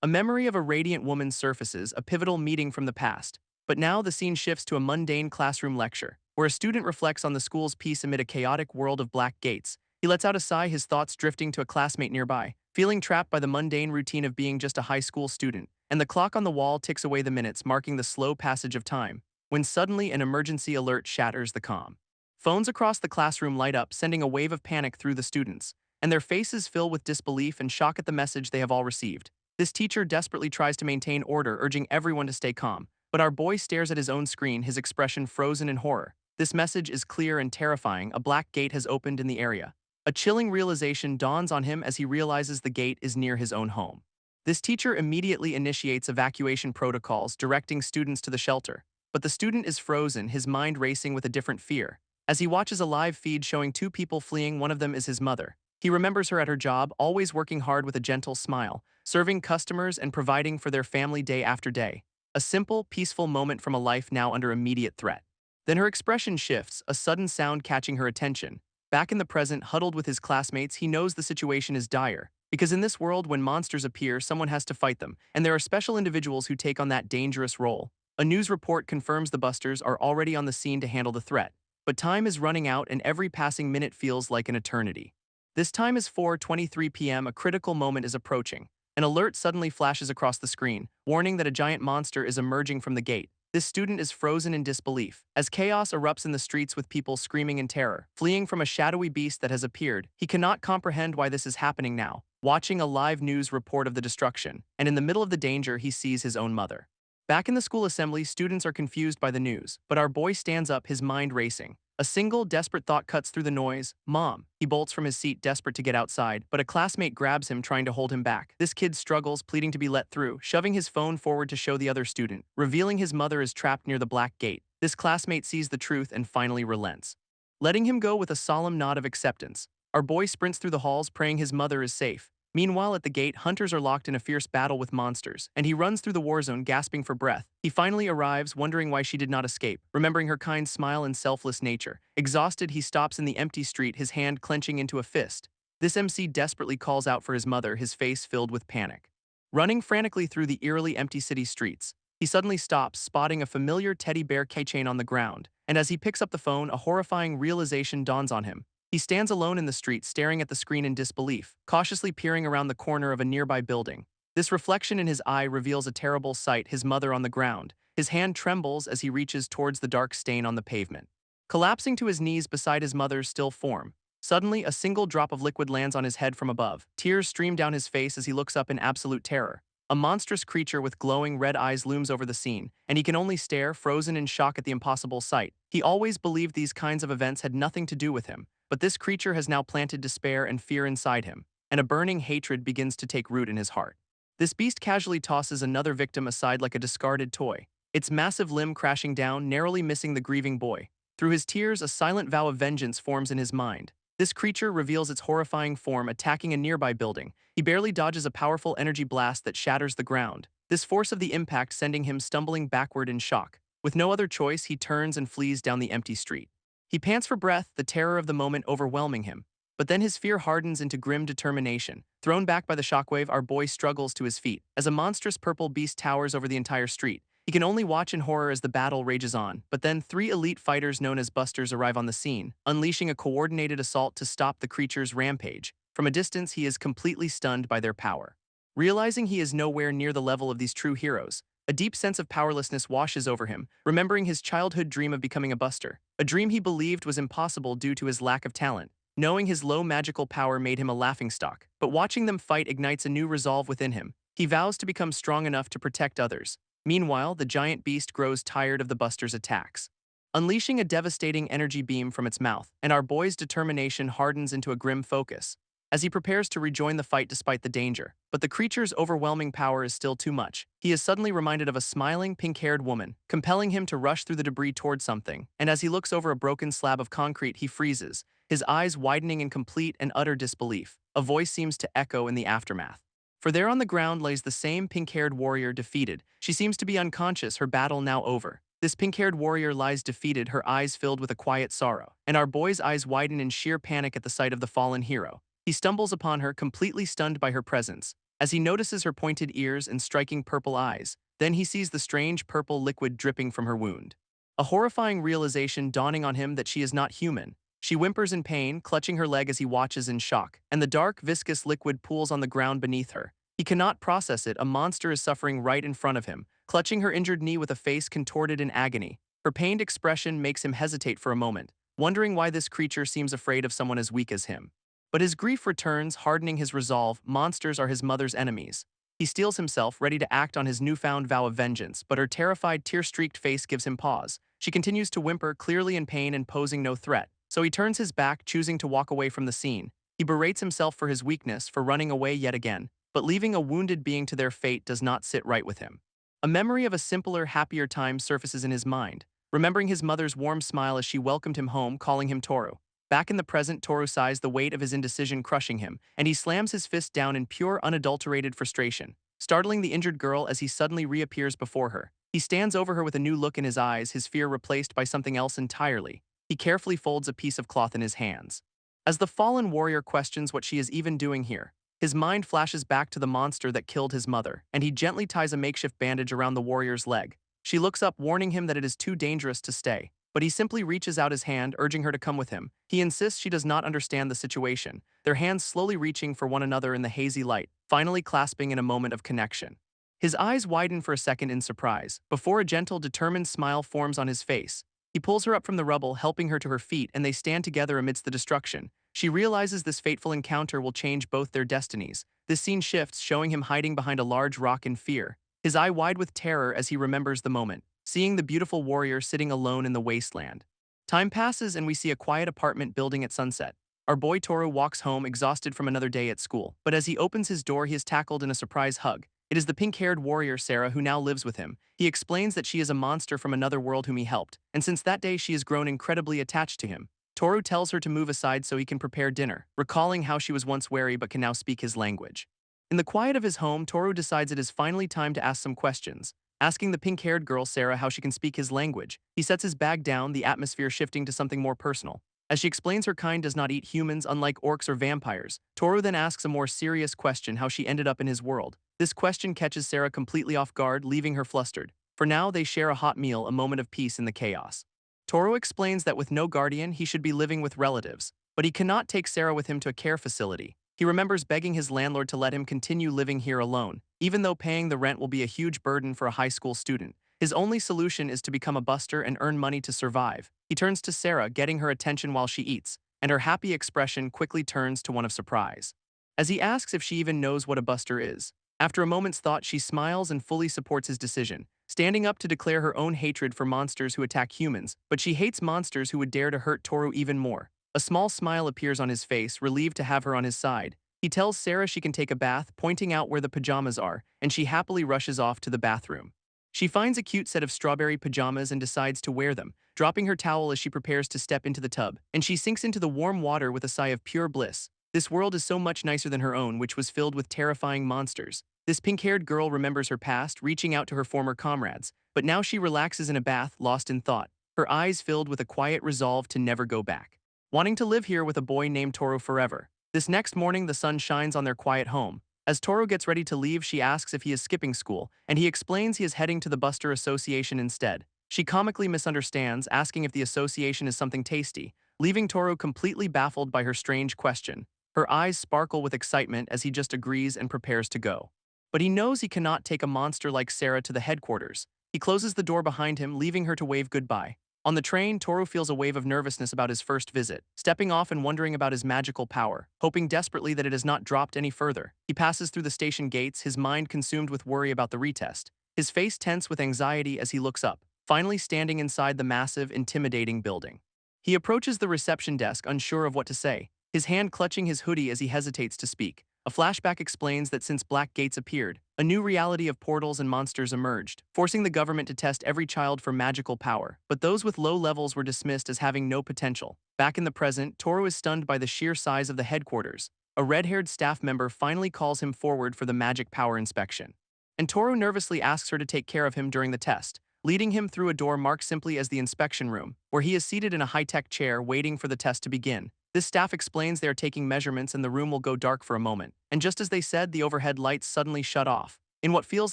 A memory of a radiant woman surfaces, a pivotal meeting from the past. But now the scene shifts to a mundane classroom lecture, where a student reflects on the school's peace amid a chaotic world of black gates. He lets out a sigh, his thoughts drifting to a classmate nearby, feeling trapped by the mundane routine of being just a high school student. And the clock on the wall ticks away the minutes, marking the slow passage of time, when suddenly an emergency alert shatters the calm. Phones across the classroom light up, sending a wave of panic through the students, and their faces fill with disbelief and shock at the message they have all received. This teacher desperately tries to maintain order, urging everyone to stay calm. But our boy stares at his own screen, his expression frozen in horror. This message is clear and terrifying. A black gate has opened in the area. A chilling realization dawns on him as he realizes the gate is near his own home. This teacher immediately initiates evacuation protocols, directing students to the shelter. But the student is frozen, his mind racing with a different fear. As he watches a live feed showing two people fleeing, one of them is his mother. He remembers her at her job, always working hard with a gentle smile, serving customers and providing for their family day after day. A simple, peaceful moment from a life now under immediate threat. Then her expression shifts, a sudden sound catching her attention. Back in the present, huddled with his classmates, he knows the situation is dire. Because in this world, when monsters appear, someone has to fight them, and there are special individuals who take on that dangerous role. A news report confirms the busters are already on the scene to handle the threat. But time is running out, and every passing minute feels like an eternity. This time is 4:23 p.m., a critical moment is approaching. An alert suddenly flashes across the screen, warning that a giant monster is emerging from the gate. This student is frozen in disbelief. As chaos erupts in the streets with people screaming in terror, fleeing from a shadowy beast that has appeared, he cannot comprehend why this is happening now. Watching a live news report of the destruction, and in the middle of the danger, he sees his own mother. Back in the school assembly, students are confused by the news, but our boy stands up, his mind racing. A single, desperate thought cuts through the noise. Mom. He bolts from his seat, desperate to get outside, but a classmate grabs him, trying to hold him back. This kid struggles, pleading to be let through, shoving his phone forward to show the other student, revealing his mother is trapped near the black gate. This classmate sees the truth and finally relents, letting him go with a solemn nod of acceptance. Our boy sprints through the halls, praying his mother is safe. Meanwhile, at the gate, hunters are locked in a fierce battle with monsters, and he runs through the war zone, gasping for breath. He finally arrives, wondering why she did not escape, remembering her kind smile and selfless nature. Exhausted, he stops in the empty street, his hand clenching into a fist. This MC desperately calls out for his mother, his face filled with panic. Running frantically through the eerily empty city streets, he suddenly stops, spotting a familiar teddy bear keychain on the ground, and as he picks up the phone, a horrifying realization dawns on him. He stands alone in the street, staring at the screen in disbelief, cautiously peering around the corner of a nearby building. This reflection in his eye reveals a terrible sight, his mother on the ground. His hand trembles as he reaches towards the dark stain on the pavement. Collapsing to his knees beside his mother's still form, suddenly a single drop of liquid lands on his head from above. Tears stream down his face as he looks up in absolute terror. A monstrous creature with glowing red eyes looms over the scene, and he can only stare, frozen in shock at the impossible sight. He always believed these kinds of events had nothing to do with him. But this creature has now planted despair and fear inside him, and a burning hatred begins to take root in his heart. This beast casually tosses another victim aside like a discarded toy, its massive limb crashing down, narrowly missing the grieving boy. Through his tears, a silent vow of vengeance forms in his mind. This creature reveals its horrifying form, attacking a nearby building. He barely dodges a powerful energy blast that shatters the ground, this force of the impact sending him stumbling backward in shock. With no other choice, he turns and flees down the empty street. He pants for breath, the terror of the moment overwhelming him. But then his fear hardens into grim determination. Thrown back by the shockwave, our boy struggles to his feet. As a monstrous purple beast towers over the entire street, he can only watch in horror as the battle rages on. But then 3 elite fighters known as Busters arrive on the scene, unleashing a coordinated assault to stop the creature's rampage. From a distance, he is completely stunned by their power. Realizing he is nowhere near the level of these true heroes, a deep sense of powerlessness washes over him, remembering his childhood dream of becoming a buster, a dream he believed was impossible due to his lack of talent. Knowing his low magical power made him a laughingstock, but watching them fight ignites a new resolve within him. He vows to become strong enough to protect others. Meanwhile, the giant beast grows tired of the buster's attacks, unleashing a devastating energy beam from its mouth, and our boy's determination hardens into a grim focus as he prepares to rejoin the fight despite the danger. But the creature's overwhelming power is still too much. He is suddenly reminded of a smiling, pink-haired woman, compelling him to rush through the debris towards something, and as he looks over a broken slab of concrete, he freezes, his eyes widening in complete and utter disbelief. A voice seems to echo in the aftermath. For there on the ground lays the same pink-haired warrior defeated. She seems to be unconscious, her battle now over. This pink-haired warrior lies defeated, her eyes filled with a quiet sorrow, and our boy's eyes widen in sheer panic at the sight of the fallen hero. He stumbles upon her, completely stunned by her presence. as he notices her pointed ears and striking purple eyes. Then he sees the strange purple liquid dripping from her wound. A horrifying realization dawning on him that she is not human. She whimpers in pain, clutching her leg as he watches in shock, and the dark, viscous liquid pools on the ground beneath her. He cannot process it. A monster is suffering right in front of him, clutching her injured knee with a face contorted in agony. Her pained expression makes him hesitate for a moment, wondering why this creature seems afraid of someone as weak as him. But his grief returns, hardening his resolve. Monsters are his mother's enemies. He steels himself, ready to act on his newfound vow of vengeance, but her terrified, tear-streaked face gives him pause. She continues to whimper, clearly in pain and posing no threat. So he turns his back, choosing to walk away from the scene. He berates himself for his weakness, for running away yet again. But leaving a wounded being to their fate does not sit right with him. A memory of a simpler, happier time surfaces in his mind, remembering his mother's warm smile as she welcomed him home, calling him Toru. Back in the present, Toru sighs, the weight of his indecision crushing him, and he slams his fist down in pure, unadulterated frustration, startling the injured girl as he suddenly reappears before her. He stands over her with a new look in his eyes, his fear replaced by something else entirely. He carefully folds a piece of cloth in his hands. As the fallen warrior questions what she is even doing here, his mind flashes back to the monster that killed his mother, and he gently ties a makeshift bandage around the warrior's leg. She looks up, warning him that it is too dangerous to stay, but he simply reaches out his hand, urging her to come with him. He insists she does not understand the situation, their hands slowly reaching for one another in the hazy light, finally clasping in a moment of connection. His eyes widen for a second in surprise, before a gentle, determined smile forms on his face. He pulls her up from the rubble, helping her to her feet, and they stand together amidst the destruction. She realizes this fateful encounter will change both their destinies. This scene shifts, showing him hiding behind a large rock in fear, his eye wide with terror as he remembers the moment, seeing the beautiful warrior sitting alone in the wasteland. Time passes and we see a quiet apartment building at sunset. Our boy Toru walks home, exhausted from another day at school, but as he opens his door he is tackled in a surprise hug. It is the pink-haired warrior Sarah who now lives with him. He explains that she is a monster from another world whom he helped, and since that day she has grown incredibly attached to him. Toru tells her to move aside so he can prepare dinner, recalling how she was once wary but can now speak his language. In the quiet of his home, Toru decides it is finally time to ask some questions, asking the pink-haired girl Sarah how she can speak his language. He sets his bag down, the atmosphere shifting to something more personal. As she explains her kind does not eat humans, unlike orcs or vampires, Toru then asks a more serious question, how she ended up in his world. This question catches Sarah completely off guard, leaving her flustered. For now, they share a hot meal, a moment of peace in the chaos. Toru explains that with no guardian, he should be living with relatives, but he cannot take Sarah with him to a care facility. He remembers begging his landlord to let him continue living here alone, even though paying the rent will be a huge burden for a high school student. His only solution is to become a buster and earn money to survive. He turns to Sarah, getting her attention while she eats, and her happy expression quickly turns to one of surprise, as he asks if she even knows what a buster is. After a moment's thought, she smiles and fully supports his decision, standing up to declare her own hatred for monsters who attack humans, but she hates monsters who would dare to hurt Toru even more. A small smile appears on his face, relieved to have her on his side. He tells Sarah she can take a bath, pointing out where the pajamas are, and she happily rushes off to the bathroom. She finds a cute set of strawberry pajamas and decides to wear them, dropping her towel as she prepares to step into the tub, and she sinks into the warm water with a sigh of pure bliss. This world is so much nicer than her own, which was filled with terrifying monsters. This pink-haired girl remembers her past, reaching out to her former comrades, but now she relaxes in a bath, lost in thought, her eyes filled with a quiet resolve to never go back, wanting to live here with a boy named Toru forever. This next morning, the sun shines on their quiet home. As Toru gets ready to leave, she asks if he is skipping school, and he explains he is heading to the Buster Association instead. She comically misunderstands, asking if the association is something tasty, leaving Toru completely baffled by her strange question. Her eyes sparkle with excitement as he just agrees and prepares to go. But he knows he cannot take a monster like Sarah to the headquarters. He closes the door behind him, leaving her to wave goodbye. On the train, Toru feels a wave of nervousness about his first visit, stepping off and wondering about his magical power, hoping desperately that it has not dropped any further. He passes through the station gates, his mind consumed with worry about the retest, his face tense with anxiety as he looks up, finally standing inside the massive, intimidating building. He approaches the reception desk, unsure of what to say, his hand clutching his hoodie as he hesitates to speak. A flashback explains that since Black Gates appeared, a new reality of portals and monsters emerged, forcing the government to test every child for magical power, but those with low levels were dismissed as having no potential. Back in the present, Toru is stunned by the sheer size of the headquarters. A red-haired staff member finally calls him forward for the magic power inspection, and Toru nervously asks her to take care of him during the test, leading him through a door marked simply as the inspection room, where he is seated in a high-tech chair waiting for the test to begin. This staff explains they are taking measurements and the room will go dark for a moment, and just as they said, the overhead lights suddenly shut off. In what feels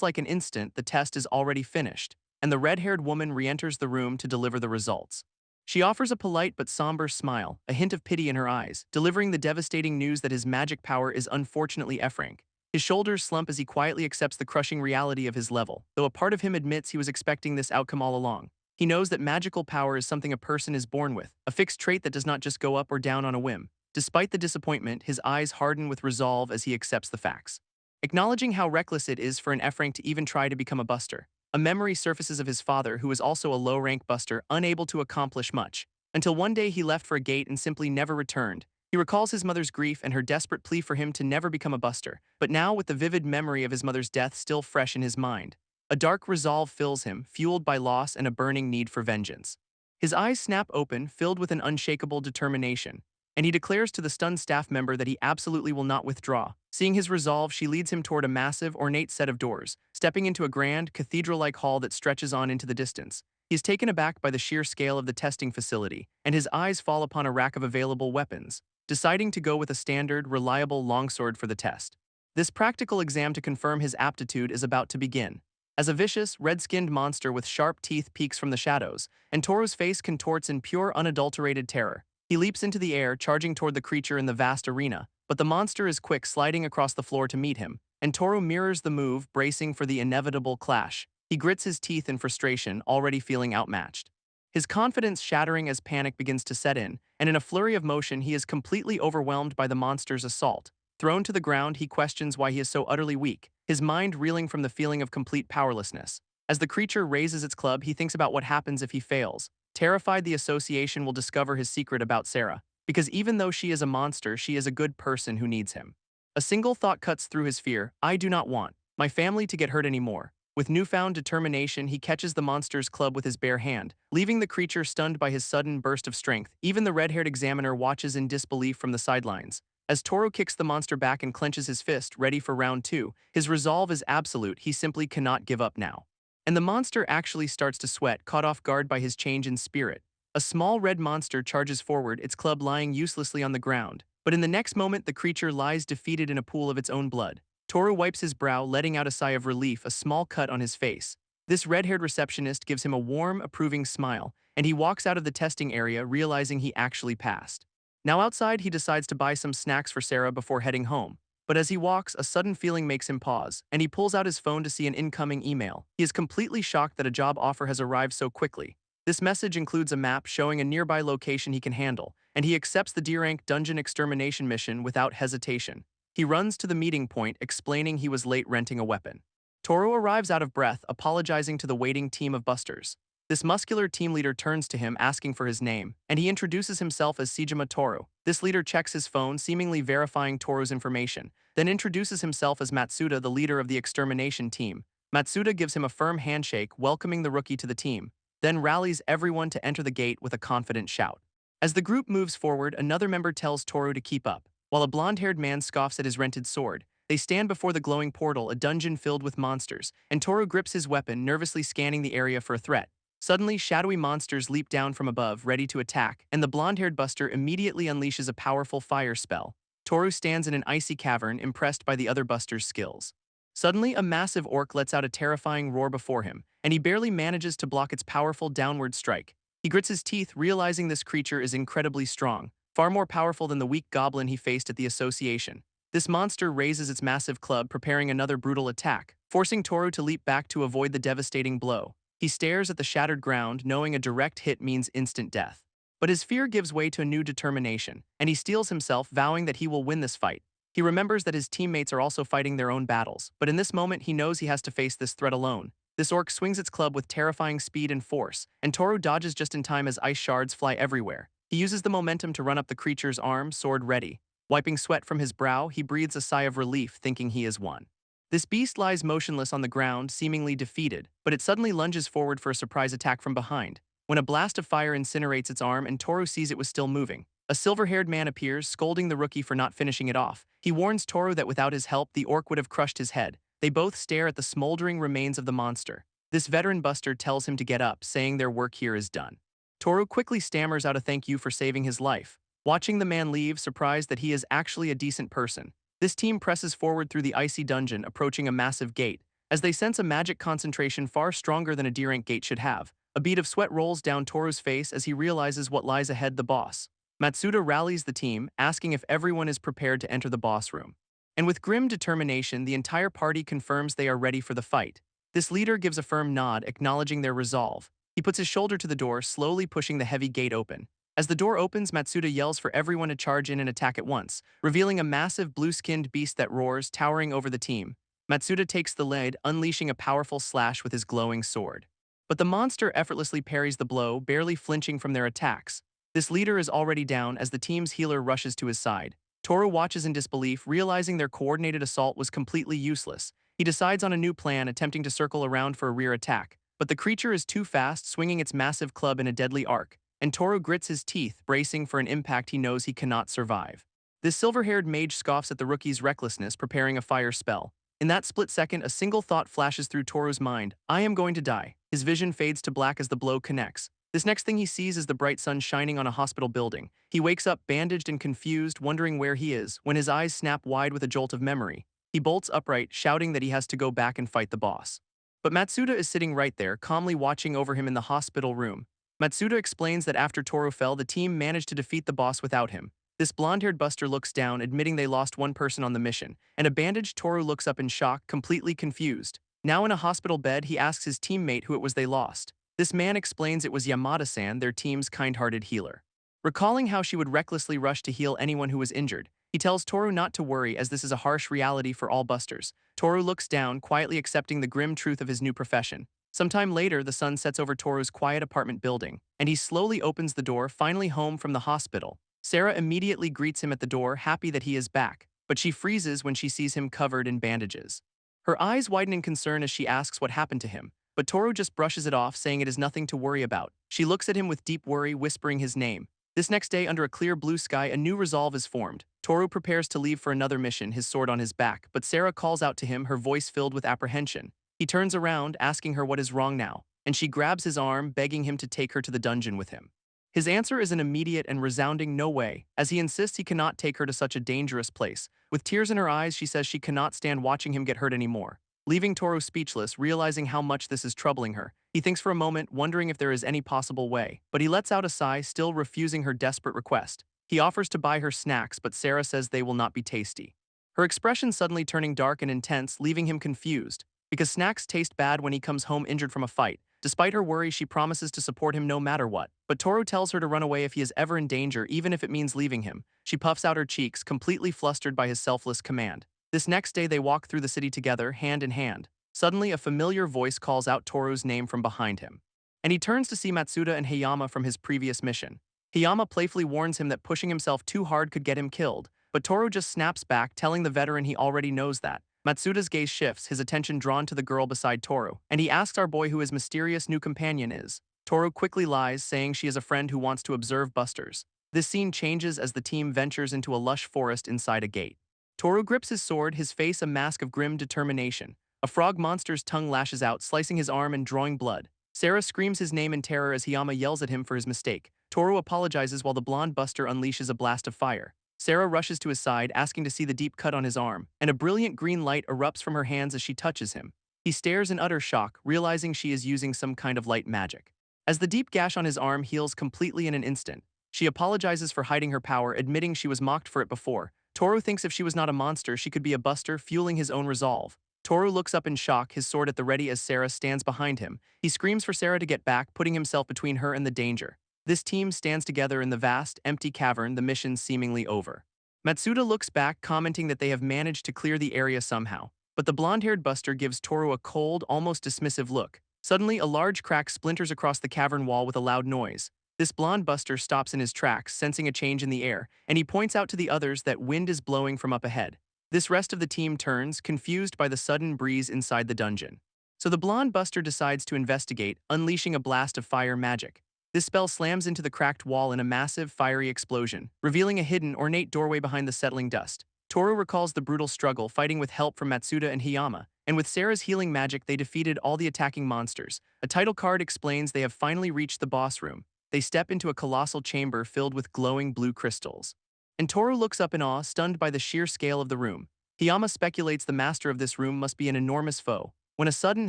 like an instant, the test is already finished, and the red-haired woman re-enters the room to deliver the results. She offers a polite but somber smile, a hint of pity in her eyes, delivering the devastating news that his magic power is unfortunately F-rank. His shoulders slump as he quietly accepts the crushing reality of his level, though a part of him admits he was expecting this outcome all along. He knows that magical power is something a person is born with, a fixed trait that does not just go up or down on a whim. Despite the disappointment, his eyes harden with resolve as he accepts the facts. Acknowledging how reckless it is for an F-rank to even try to become a buster, a memory surfaces of his father who was also a low-rank buster, unable to accomplish much. Until one day he left for a gate and simply never returned. He recalls his mother's grief and her desperate plea for him to never become a buster, but now with the vivid memory of his mother's death still fresh in his mind, a dark resolve fills him, fueled by loss and a burning need for vengeance. His eyes snap open, filled with an unshakable determination, and he declares to the stunned staff member that he absolutely will not withdraw. Seeing his resolve, she leads him toward a massive, ornate set of doors, stepping into a grand, cathedral-like hall that stretches on into the distance. He is taken aback by the sheer scale of the testing facility, and his eyes fall upon a rack of available weapons, deciding to go with a standard, reliable longsword for the test. This practical exam to confirm his aptitude is about to begin. As a vicious, red-skinned monster with sharp teeth peeks from the shadows, and Toru's face contorts in pure, unadulterated terror. He leaps into the air, charging toward the creature in the vast arena, but the monster is quick, sliding across the floor to meet him, and Toru mirrors the move, bracing for the inevitable clash. He grits his teeth in frustration, already feeling outmatched. His confidence shattering as panic begins to set in, and in a flurry of motion he is completely overwhelmed by the monster's assault. Thrown to the ground, he questions why he is so utterly weak, his mind reeling from the feeling of complete powerlessness. As the creature raises its club, he thinks about what happens if he fails. Terrified, the association will discover his secret about Sarah, because even though she is a monster, she is a good person who needs him. A single thought cuts through his fear: I do not want my family to get hurt anymore. With newfound determination, he catches the monster's club with his bare hand, leaving the creature stunned by his sudden burst of strength. Even the red-haired examiner watches in disbelief from the sidelines. As Toru kicks the monster back and clenches his fist, ready for round two, his resolve is absolute. He simply cannot give up now. And the monster actually starts to sweat, caught off guard by his change in spirit. A small red monster charges forward, its club lying uselessly on the ground. But in the next moment, the creature lies defeated in a pool of its own blood. Toru wipes his brow, letting out a sigh of relief, a small cut on his face. This red-haired receptionist gives him a warm, approving smile, and he walks out of the testing area, realizing he actually passed. Now outside, he decides to buy some snacks for Sarah before heading home. But as he walks, a sudden feeling makes him pause, and he pulls out his phone to see an incoming email. He is completely shocked that a job offer has arrived so quickly. This message includes a map showing a nearby location he can handle, and he accepts the D-rank dungeon extermination mission without hesitation. He runs to the meeting point, explaining he was late renting a weapon. Toru arrives out of breath, apologizing to the waiting team of busters. This muscular team leader turns to him, asking for his name, and he introduces himself as Sejima Toru. This leader checks his phone, seemingly verifying Toru's information, then introduces himself as Matsuda, the leader of the extermination team. Matsuda gives him a firm handshake, welcoming the rookie to the team, then rallies everyone to enter the gate with a confident shout. As the group moves forward, another member tells Toru to keep up. While a blonde-haired man scoffs at his rented sword, they stand before the glowing portal, a dungeon filled with monsters, and Toru grips his weapon, nervously scanning the area for a threat. Suddenly, shadowy monsters leap down from above, ready to attack, and the blonde-haired buster immediately unleashes a powerful fire spell. Toru stands in an icy cavern, impressed by the other buster's skills. Suddenly, a massive orc lets out a terrifying roar before him, and he barely manages to block its powerful downward strike. He grits his teeth, realizing this creature is incredibly strong, far more powerful than the weak goblin he faced at the association. This monster raises its massive club, preparing another brutal attack, forcing Toru to leap back to avoid the devastating blow. He stares at the shattered ground, knowing a direct hit means instant death. But his fear gives way to a new determination, and he steels himself, vowing that he will win this fight. He remembers that his teammates are also fighting their own battles, but in this moment he knows he has to face this threat alone. This orc swings its club with terrifying speed and force, and Toru dodges just in time as ice shards fly everywhere. He uses the momentum to run up the creature's arm, sword ready. Wiping sweat from his brow, he breathes a sigh of relief, thinking he has won. This beast lies motionless on the ground, seemingly defeated, but it suddenly lunges forward for a surprise attack from behind. When a blast of fire incinerates its arm and Toru sees it was still moving, a silver-haired man appears, scolding the rookie for not finishing it off. He warns Toru that without his help, the orc would have crushed his head. They both stare at the smoldering remains of the monster. This veteran buster tells him to get up, saying their work here is done. Toru quickly stammers out a thank you for saving his life. Watching the man leave, surprised that he is actually a decent person. This team presses forward through the icy dungeon, approaching a massive gate, as they sense a magic concentration far stronger than a D-rank gate should have. A bead of sweat rolls down Toru's face as he realizes what lies ahead. The boss. Matsuda rallies the team, asking if everyone is prepared to enter the boss room. And with grim determination, the entire party confirms they are ready for the fight. This leader gives a firm nod, acknowledging their resolve. He puts his shoulder to the door, slowly pushing the heavy gate open. As the door opens, Matsuda yells for everyone to charge in and attack at once, revealing a massive blue-skinned beast that roars, towering over the team. Matsuda takes the lead, unleashing a powerful slash with his glowing sword. But the monster effortlessly parries the blow, barely flinching from their attacks. This leader is already down as the team's healer rushes to his side. Toru watches in disbelief, realizing their coordinated assault was completely useless. He decides on a new plan, attempting to circle around for a rear attack. But the creature is too fast, swinging its massive club in a deadly arc, and Toru grits his teeth, bracing for an impact he knows he cannot survive. This silver-haired mage scoffs at the rookie's recklessness, preparing a fire spell. In that split second, a single thought flashes through Toru's mind: I am going to die. His vision fades to black as the blow connects. This next thing he sees is the bright sun shining on a hospital building. He wakes up bandaged and confused, wondering where he is, when his eyes snap wide with a jolt of memory. He bolts upright, shouting that he has to go back and fight the boss. But Matsuda is sitting right there, calmly watching over him in the hospital room. Matsuda explains that after Toru fell, the team managed to defeat the boss without him. This blonde-haired buster looks down, admitting they lost one person on the mission, and a bandaged Toru looks up in shock, completely confused. Now in a hospital bed, he asks his teammate who it was they lost. This man explains it was Yamada-san, their team's kind-hearted healer. Recalling how she would recklessly rush to heal anyone who was injured, he tells Toru not to worry, as this is a harsh reality for all busters. Toru looks down, quietly accepting the grim truth of his new profession. Sometime later, the sun sets over Toru's quiet apartment building, and he slowly opens the door, finally home from the hospital. Sarah immediately greets him at the door, happy that he is back, but she freezes when she sees him covered in bandages. Her eyes widen in concern as she asks what happened to him, but Toru just brushes it off, saying it is nothing to worry about. She looks at him with deep worry, whispering his name. This next day, under a clear blue sky, a new resolve is formed. Toru prepares to leave for another mission, his sword on his back, but Sarah calls out to him, her voice filled with apprehension. He turns around, asking her what is wrong now, and she grabs his arm, begging him to take her to the dungeon with him. His answer is an immediate and resounding no way, as he insists he cannot take her to such a dangerous place. With tears in her eyes, she says she cannot stand watching him get hurt anymore. Leaving Toru speechless, realizing how much this is troubling her, he thinks for a moment, wondering if there is any possible way, but he lets out a sigh, still refusing her desperate request. He offers to buy her snacks, but Sarah says they will not be tasty. Her expression suddenly turning dark and intense, leaving him confused, because snacks taste bad when he comes home injured from a fight. Despite her worry, she promises to support him no matter what, but Toru tells her to run away if he is ever in danger, even if it means leaving him. She puffs out her cheeks, completely flustered by his selfless command. This next day, they walk through the city together, hand in hand. Suddenly, a familiar voice calls out Toru's name from behind him, and he turns to see Matsuda and Hayama from his previous mission. Hayama playfully warns him that pushing himself too hard could get him killed, but Toru just snaps back, telling the veteran he already knows that. Matsuda's gaze shifts, his attention drawn to the girl beside Toru, and he asks our boy who his mysterious new companion is. Toru quickly lies, saying she is a friend who wants to observe busters. This scene changes as the team ventures into a lush forest inside a gate. Toru grips his sword, his face a mask of grim determination. A frog monster's tongue lashes out, slicing his arm and drawing blood. Sarah screams his name in terror as Hayama yells at him for his mistake. Toru apologizes while the blonde buster unleashes a blast of fire. Sarah rushes to his side, asking to see the deep cut on his arm, and a brilliant green light erupts from her hands as she touches him. He stares in utter shock, realizing she is using some kind of light magic. As the deep gash on his arm heals completely in an instant, she apologizes for hiding her power, admitting she was mocked for it before. Toru thinks if she was not a monster, she could be a buster, fueling his own resolve. Toru looks up in shock, his sword at the ready as Sarah stands behind him. He screams for Sarah to get back, putting himself between her and the danger. This team stands together in the vast, empty cavern, the mission seemingly over. Matsuda looks back, commenting that they have managed to clear the area somehow, but the blonde-haired buster gives Toru a cold, almost dismissive look. Suddenly, a large crack splinters across the cavern wall with a loud noise. This blonde buster stops in his tracks, sensing a change in the air, and he points out to the others that wind is blowing from up ahead. This rest of the team turns, confused by the sudden breeze inside the dungeon. So the blonde buster decides to investigate, unleashing a blast of fire magic. This spell slams into the cracked wall in a massive, fiery explosion, revealing a hidden, ornate doorway behind the settling dust. Toru recalls the brutal struggle, fighting with help from Matsuda and Hayama, and with Sarah's healing magic they defeated all the attacking monsters. A title card explains they have finally reached the boss room. they step into a colossal chamber filled with glowing blue crystals. And Toru looks up in awe, stunned by the sheer scale of the room. Hiyama speculates the master of this room must be an enormous foe, when a sudden,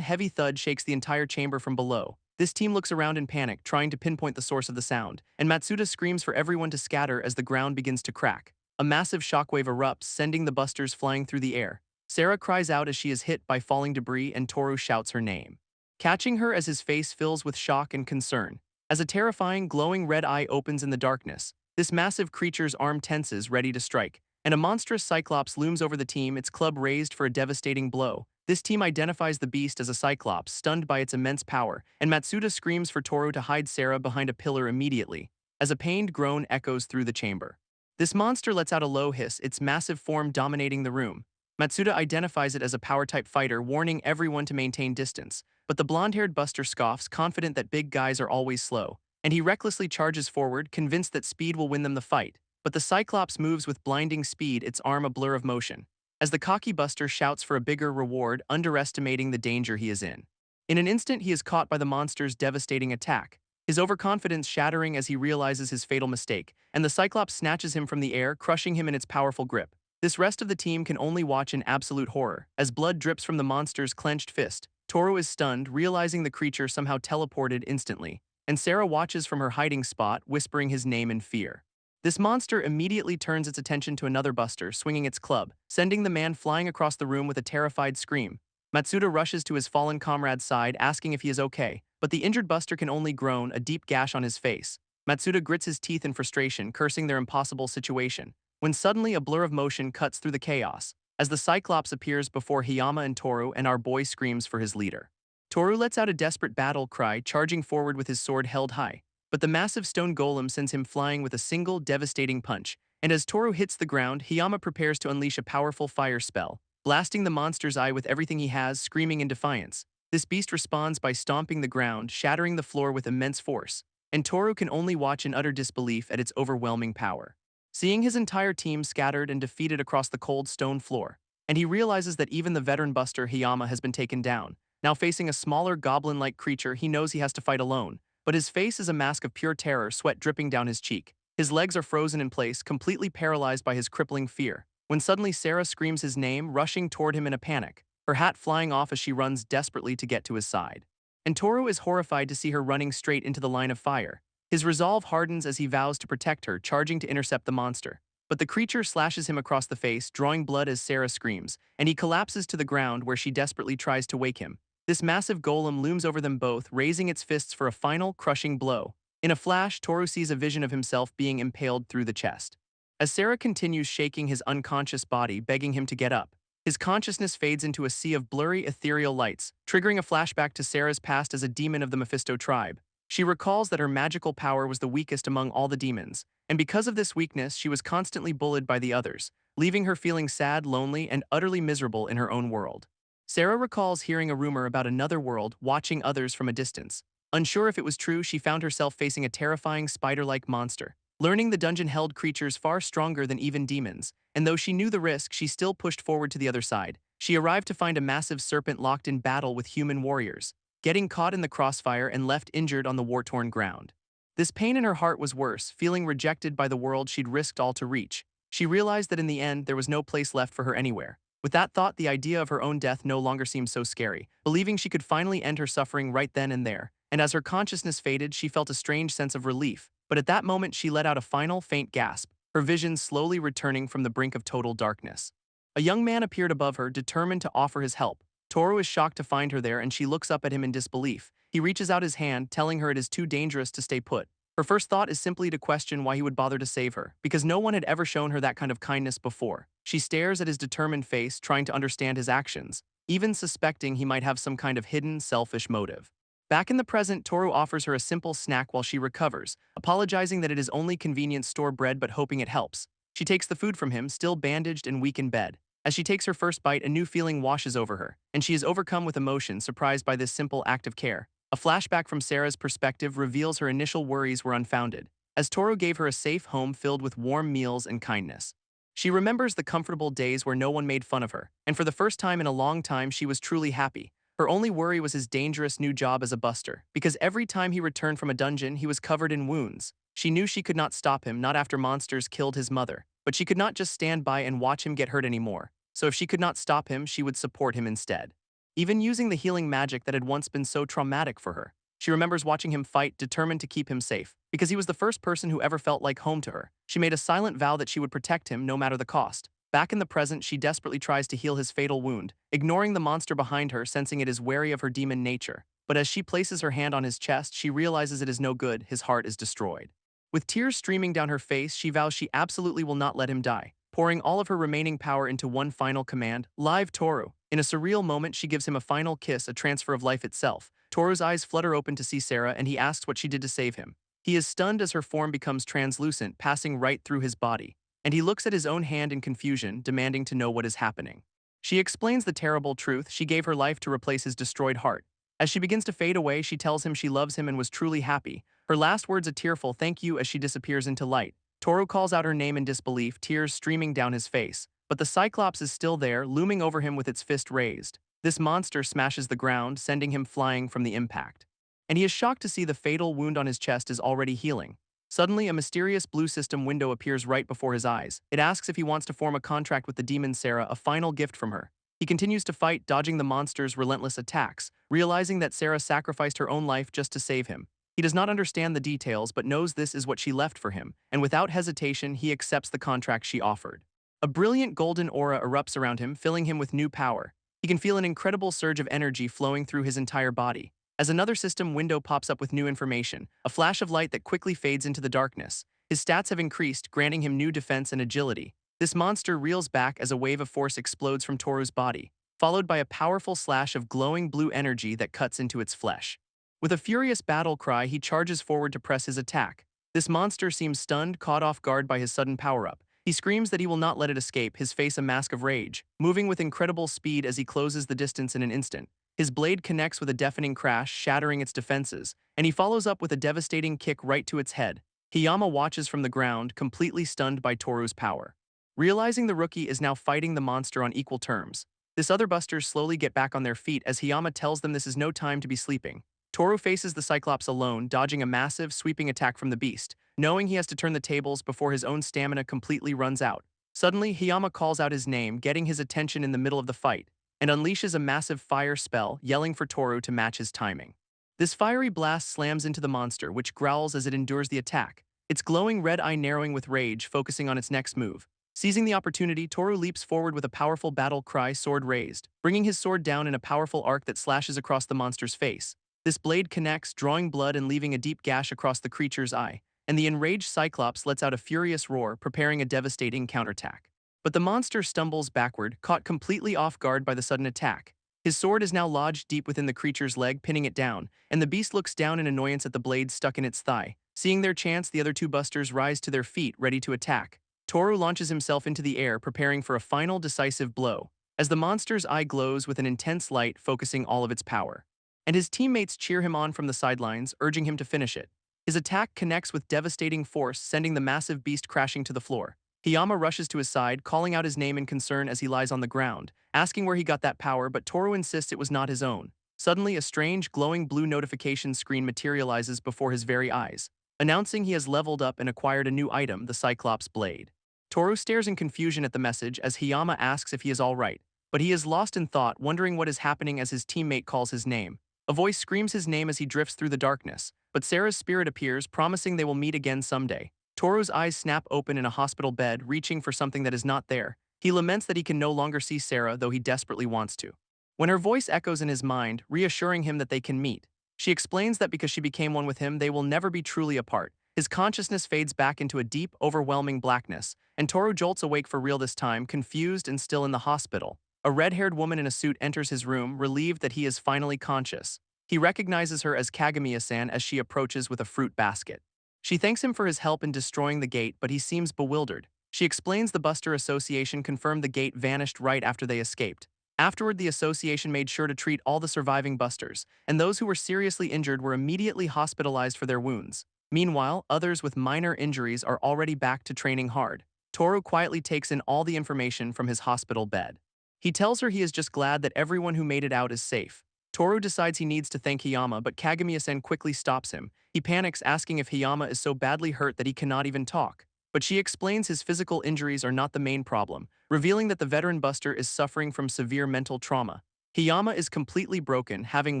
heavy thud shakes the entire chamber from below. This team looks around in panic, trying to pinpoint the source of the sound, and Matsuda screams for everyone to scatter as the ground begins to crack. A massive shockwave erupts, sending the busters flying through the air. Sarah cries out as she is hit by falling debris, and Toru shouts her name, catching her as his face fills with shock and concern. As a terrifying, glowing red eye opens in the darkness, this massive creature's arm tenses, ready to strike, and a monstrous cyclops looms over the team, its club raised for a devastating blow. This team identifies the beast as a cyclops, stunned by its immense power, and Matsuda screams for Toru to hide Sarah behind a pillar immediately, as a pained groan echoes through the chamber. This monster lets out a low hiss, its massive form dominating the room. Matsuda identifies it as a power-type fighter, warning everyone to maintain distance, but the blonde-haired buster scoffs, confident that big guys are always slow, and he recklessly charges forward, convinced that speed will win them the fight. But the Cyclops moves with blinding speed, its arm a blur of motion, as the cocky buster shouts for a bigger reward, underestimating the danger he is in. In an instant, he is caught by the monster's devastating attack, his overconfidence shattering as he realizes his fatal mistake, and the Cyclops snatches him from the air, crushing him in its powerful grip. This rest of the team can only watch in absolute horror, as blood drips from the monster's clenched fist. Toru is stunned, realizing the creature somehow teleported instantly, and Sarah watches from her hiding spot, whispering his name in fear. This monster immediately turns its attention to another buster, swinging its club, sending the man flying across the room with a terrified scream. Matsuda rushes to his fallen comrade's side, asking if he is okay, but the injured buster can only groan, a deep gash on his face. Matsuda grits his teeth in frustration, cursing their impossible situation, when suddenly a blur of motion cuts through the chaos, as the Cyclops appears before Hiyama and Toru, and our boy screams for his leader. Toru lets out a desperate battle cry, charging forward with his sword held high, but the massive stone golem sends him flying with a single devastating punch, and as Toru hits the ground, Hiyama prepares to unleash a powerful fire spell, blasting the monster's eye with everything he has, screaming in defiance. This beast responds by stomping the ground, shattering the floor with immense force, and Toru can only watch in utter disbelief at its overwhelming power. Seeing his entire team scattered and defeated across the cold stone floor, and he realizes that even the veteran buster Hiyama has been taken down. Now facing a smaller goblin-like creature, he knows he has to fight alone, but his face is a mask of pure terror, sweat dripping down his cheek. His legs are frozen in place, completely paralyzed by his crippling fear, when suddenly Sarah screams his name, rushing toward him in a panic, her hat flying off as she runs desperately to get to his side. And Toru is horrified to see her running straight into the line of fire. His resolve hardens as he vows to protect her, charging to intercept the monster. But the creature slashes him across the face, drawing blood as Sarah screams, and he collapses to the ground where she desperately tries to wake him. This massive golem looms over them both, raising its fists for a final, crushing blow. In a flash, Toru sees a vision of himself being impaled through the chest. As Sarah continues shaking his unconscious body, begging him to get up, his consciousness fades into a sea of blurry, ethereal lights, triggering a flashback to Sarah's past as a demon of the Mephisto tribe. She recalls that her magical power was the weakest among all the demons, and because of this weakness, she was constantly bullied by the others, leaving her feeling sad, lonely, and utterly miserable in her own world. Sarah recalls hearing a rumor about another world, watching others from a distance. Unsure if it was true, she found herself facing a terrifying spider-like monster. Learning the dungeon held creatures far stronger than even demons, and though she knew the risk, she still pushed forward to the other side. She arrived to find a massive serpent locked in battle with human warriors, getting caught in the crossfire and left injured on the war-torn ground. This pain in her heart was worse, feeling rejected by the world she'd risked all to reach. She realized that in the end, there was no place left for her anywhere. With that thought, the idea of her own death no longer seemed so scary, believing she could finally end her suffering right then and there. And as her consciousness faded, she felt a strange sense of relief. But at that moment, she let out a final, faint gasp, her vision slowly returning from the brink of total darkness. A young man appeared above her, determined to offer his help. Toru is shocked to find her there, and she looks up at him in disbelief. He reaches out his hand, telling her it is too dangerous to stay put. Her first thought is simply to question why he would bother to save her, because no one had ever shown her that kind of kindness before. She stares at his determined face, trying to understand his actions, even suspecting he might have some kind of hidden, selfish motive. Back in the present, Toru offers her a simple snack while she recovers, apologizing that it is only convenient store bread but hoping it helps. She takes the food from him, still bandaged and weak in bed. As she takes her first bite, a new feeling washes over her, and she is overcome with emotion, surprised by this simple act of care. A flashback from Sarah's perspective reveals her initial worries were unfounded, as Toru gave her a safe home filled with warm meals and kindness. She remembers the comfortable days where no one made fun of her, and for the first time in a long time she was truly happy. Her only worry was his dangerous new job as a buster, because every time he returned from a dungeon, he was covered in wounds. She knew she could not stop him, not after monsters killed his mother, but she could not just stand by and watch him get hurt anymore. So if she could not stop him, she would support him instead. Even using the healing magic that had once been so traumatic for her, she remembers watching him fight, determined to keep him safe, because he was the first person who ever felt like home to her. She made a silent vow that she would protect him no matter the cost. Back in the present, she desperately tries to heal his fatal wound, ignoring the monster behind her, sensing it is wary of her demon nature. But as she places her hand on his chest, she realizes it is no good, his heart is destroyed. With tears streaming down her face, she vows she absolutely will not let him die, pouring all of her remaining power into one final command: Live Toru. In a surreal moment, she gives him a final kiss, a transfer of life itself. Toru's eyes flutter open to see Sarah, and he asks what she did to save him. He is stunned as her form becomes translucent, passing right through his body, and he looks at his own hand in confusion, demanding to know what is happening. She explains the terrible truth: she gave her life to replace his destroyed heart. As she begins to fade away, she tells him she loves him and was truly happy. Her last words a tearful thank you as she disappears into light. Toru calls out her name in disbelief, tears streaming down his face. But the Cyclops is still there, looming over him with its fist raised. This monster smashes the ground, sending him flying from the impact. And he is shocked to see the fatal wound on his chest is already healing. Suddenly, a mysterious blue system window appears right before his eyes. It asks if he wants to form a contract with the demon Sarah, a final gift from her. He continues to fight, dodging the monster's relentless attacks, realizing that Sarah sacrificed her own life just to save him. He does not understand the details, but knows this is what she left for him, and without hesitation, he accepts the contract she offered. A brilliant golden aura erupts around him, filling him with new power. He can feel an incredible surge of energy flowing through his entire body. As another system window pops up with new information, a flash of light that quickly fades into the darkness. His stats have increased, granting him new defense and agility. This monster reels back as a wave of force explodes from Toru's body, followed by a powerful slash of glowing blue energy that cuts into its flesh. With a furious battle cry, he charges forward to press his attack. This monster seems stunned, caught off guard by his sudden power-up. He screams that he will not let it escape, his face a mask of rage, moving with incredible speed as he closes the distance in an instant. His blade connects with a deafening crash, shattering its defenses, and he follows up with a devastating kick right to its head. Hiyama watches from the ground, completely stunned by Toru's power. Realizing the rookie is now fighting the monster on equal terms, this other busters slowly get back on their feet as Hiyama tells them this is no time to be sleeping. Toru faces the Cyclops alone, dodging a massive, sweeping attack from the beast, knowing he has to turn the tables before his own stamina completely runs out. Suddenly, Hiyama calls out his name, getting his attention in the middle of the fight, and unleashes a massive fire spell, yelling for Toru to match his timing. This fiery blast slams into the monster, which growls as it endures the attack, its glowing red eye narrowing with rage, focusing on its next move. Seizing the opportunity, Toru leaps forward with a powerful battle cry, sword raised, bringing his sword down in a powerful arc that slashes across the monster's face. This blade connects, drawing blood and leaving a deep gash across the creature's eye, and the enraged Cyclops lets out a furious roar, preparing a devastating counterattack. But the monster stumbles backward, caught completely off guard by the sudden attack. His sword is now lodged deep within the creature's leg, pinning it down, and the beast looks down in annoyance at the blade stuck in its thigh. Seeing their chance, the other two busters rise to their feet, ready to attack. Toru launches himself into the air, preparing for a final decisive blow, as the monster's eye glows with an intense light, focusing all of its power. And his teammates cheer him on from the sidelines, urging him to finish it. His attack connects with devastating force, sending the massive beast crashing to the floor. Hiyama rushes to his side, calling out his name in concern as he lies on the ground, asking where he got that power, but Toru insists it was not his own. Suddenly, a strange, glowing blue notification screen materializes before his very eyes, announcing he has leveled up and acquired a new item, the Cyclops blade. Toru stares in confusion at the message as Hiyama asks if he is all right, but he is lost in thought, wondering what is happening as his teammate calls his name. A voice screams his name as he drifts through the darkness, but Sarah's spirit appears, promising they will meet again someday. Toru's eyes snap open in a hospital bed, reaching for something that is not there. He laments that he can no longer see Sarah, though he desperately wants to. When her voice echoes in his mind, reassuring him that they can meet, she explains that because she became one with him, they will never be truly apart. His consciousness fades back into a deep, overwhelming blackness, and Toru jolts awake for real this time, confused and still in the hospital. A red-haired woman in a suit enters his room, relieved that he is finally conscious. He recognizes her as Kagamiya-san as she approaches with a fruit basket. She thanks him for his help in destroying the gate, but he seems bewildered. She explains the Buster Association confirmed the gate vanished right after they escaped. Afterward, the association made sure to treat all the surviving busters, and those who were seriously injured were immediately hospitalized for their wounds. Meanwhile, others with minor injuries are already back to training hard. Toru quietly takes in all the information from his hospital bed. He tells her he is just glad that everyone who made it out is safe. Toru decides he needs to thank Hiyama, but Kagami-san quickly stops him. He panics, asking if Hiyama is so badly hurt that he cannot even talk. But she explains his physical injuries are not the main problem, revealing that the veteran buster is suffering from severe mental trauma. Hiyama is completely broken, having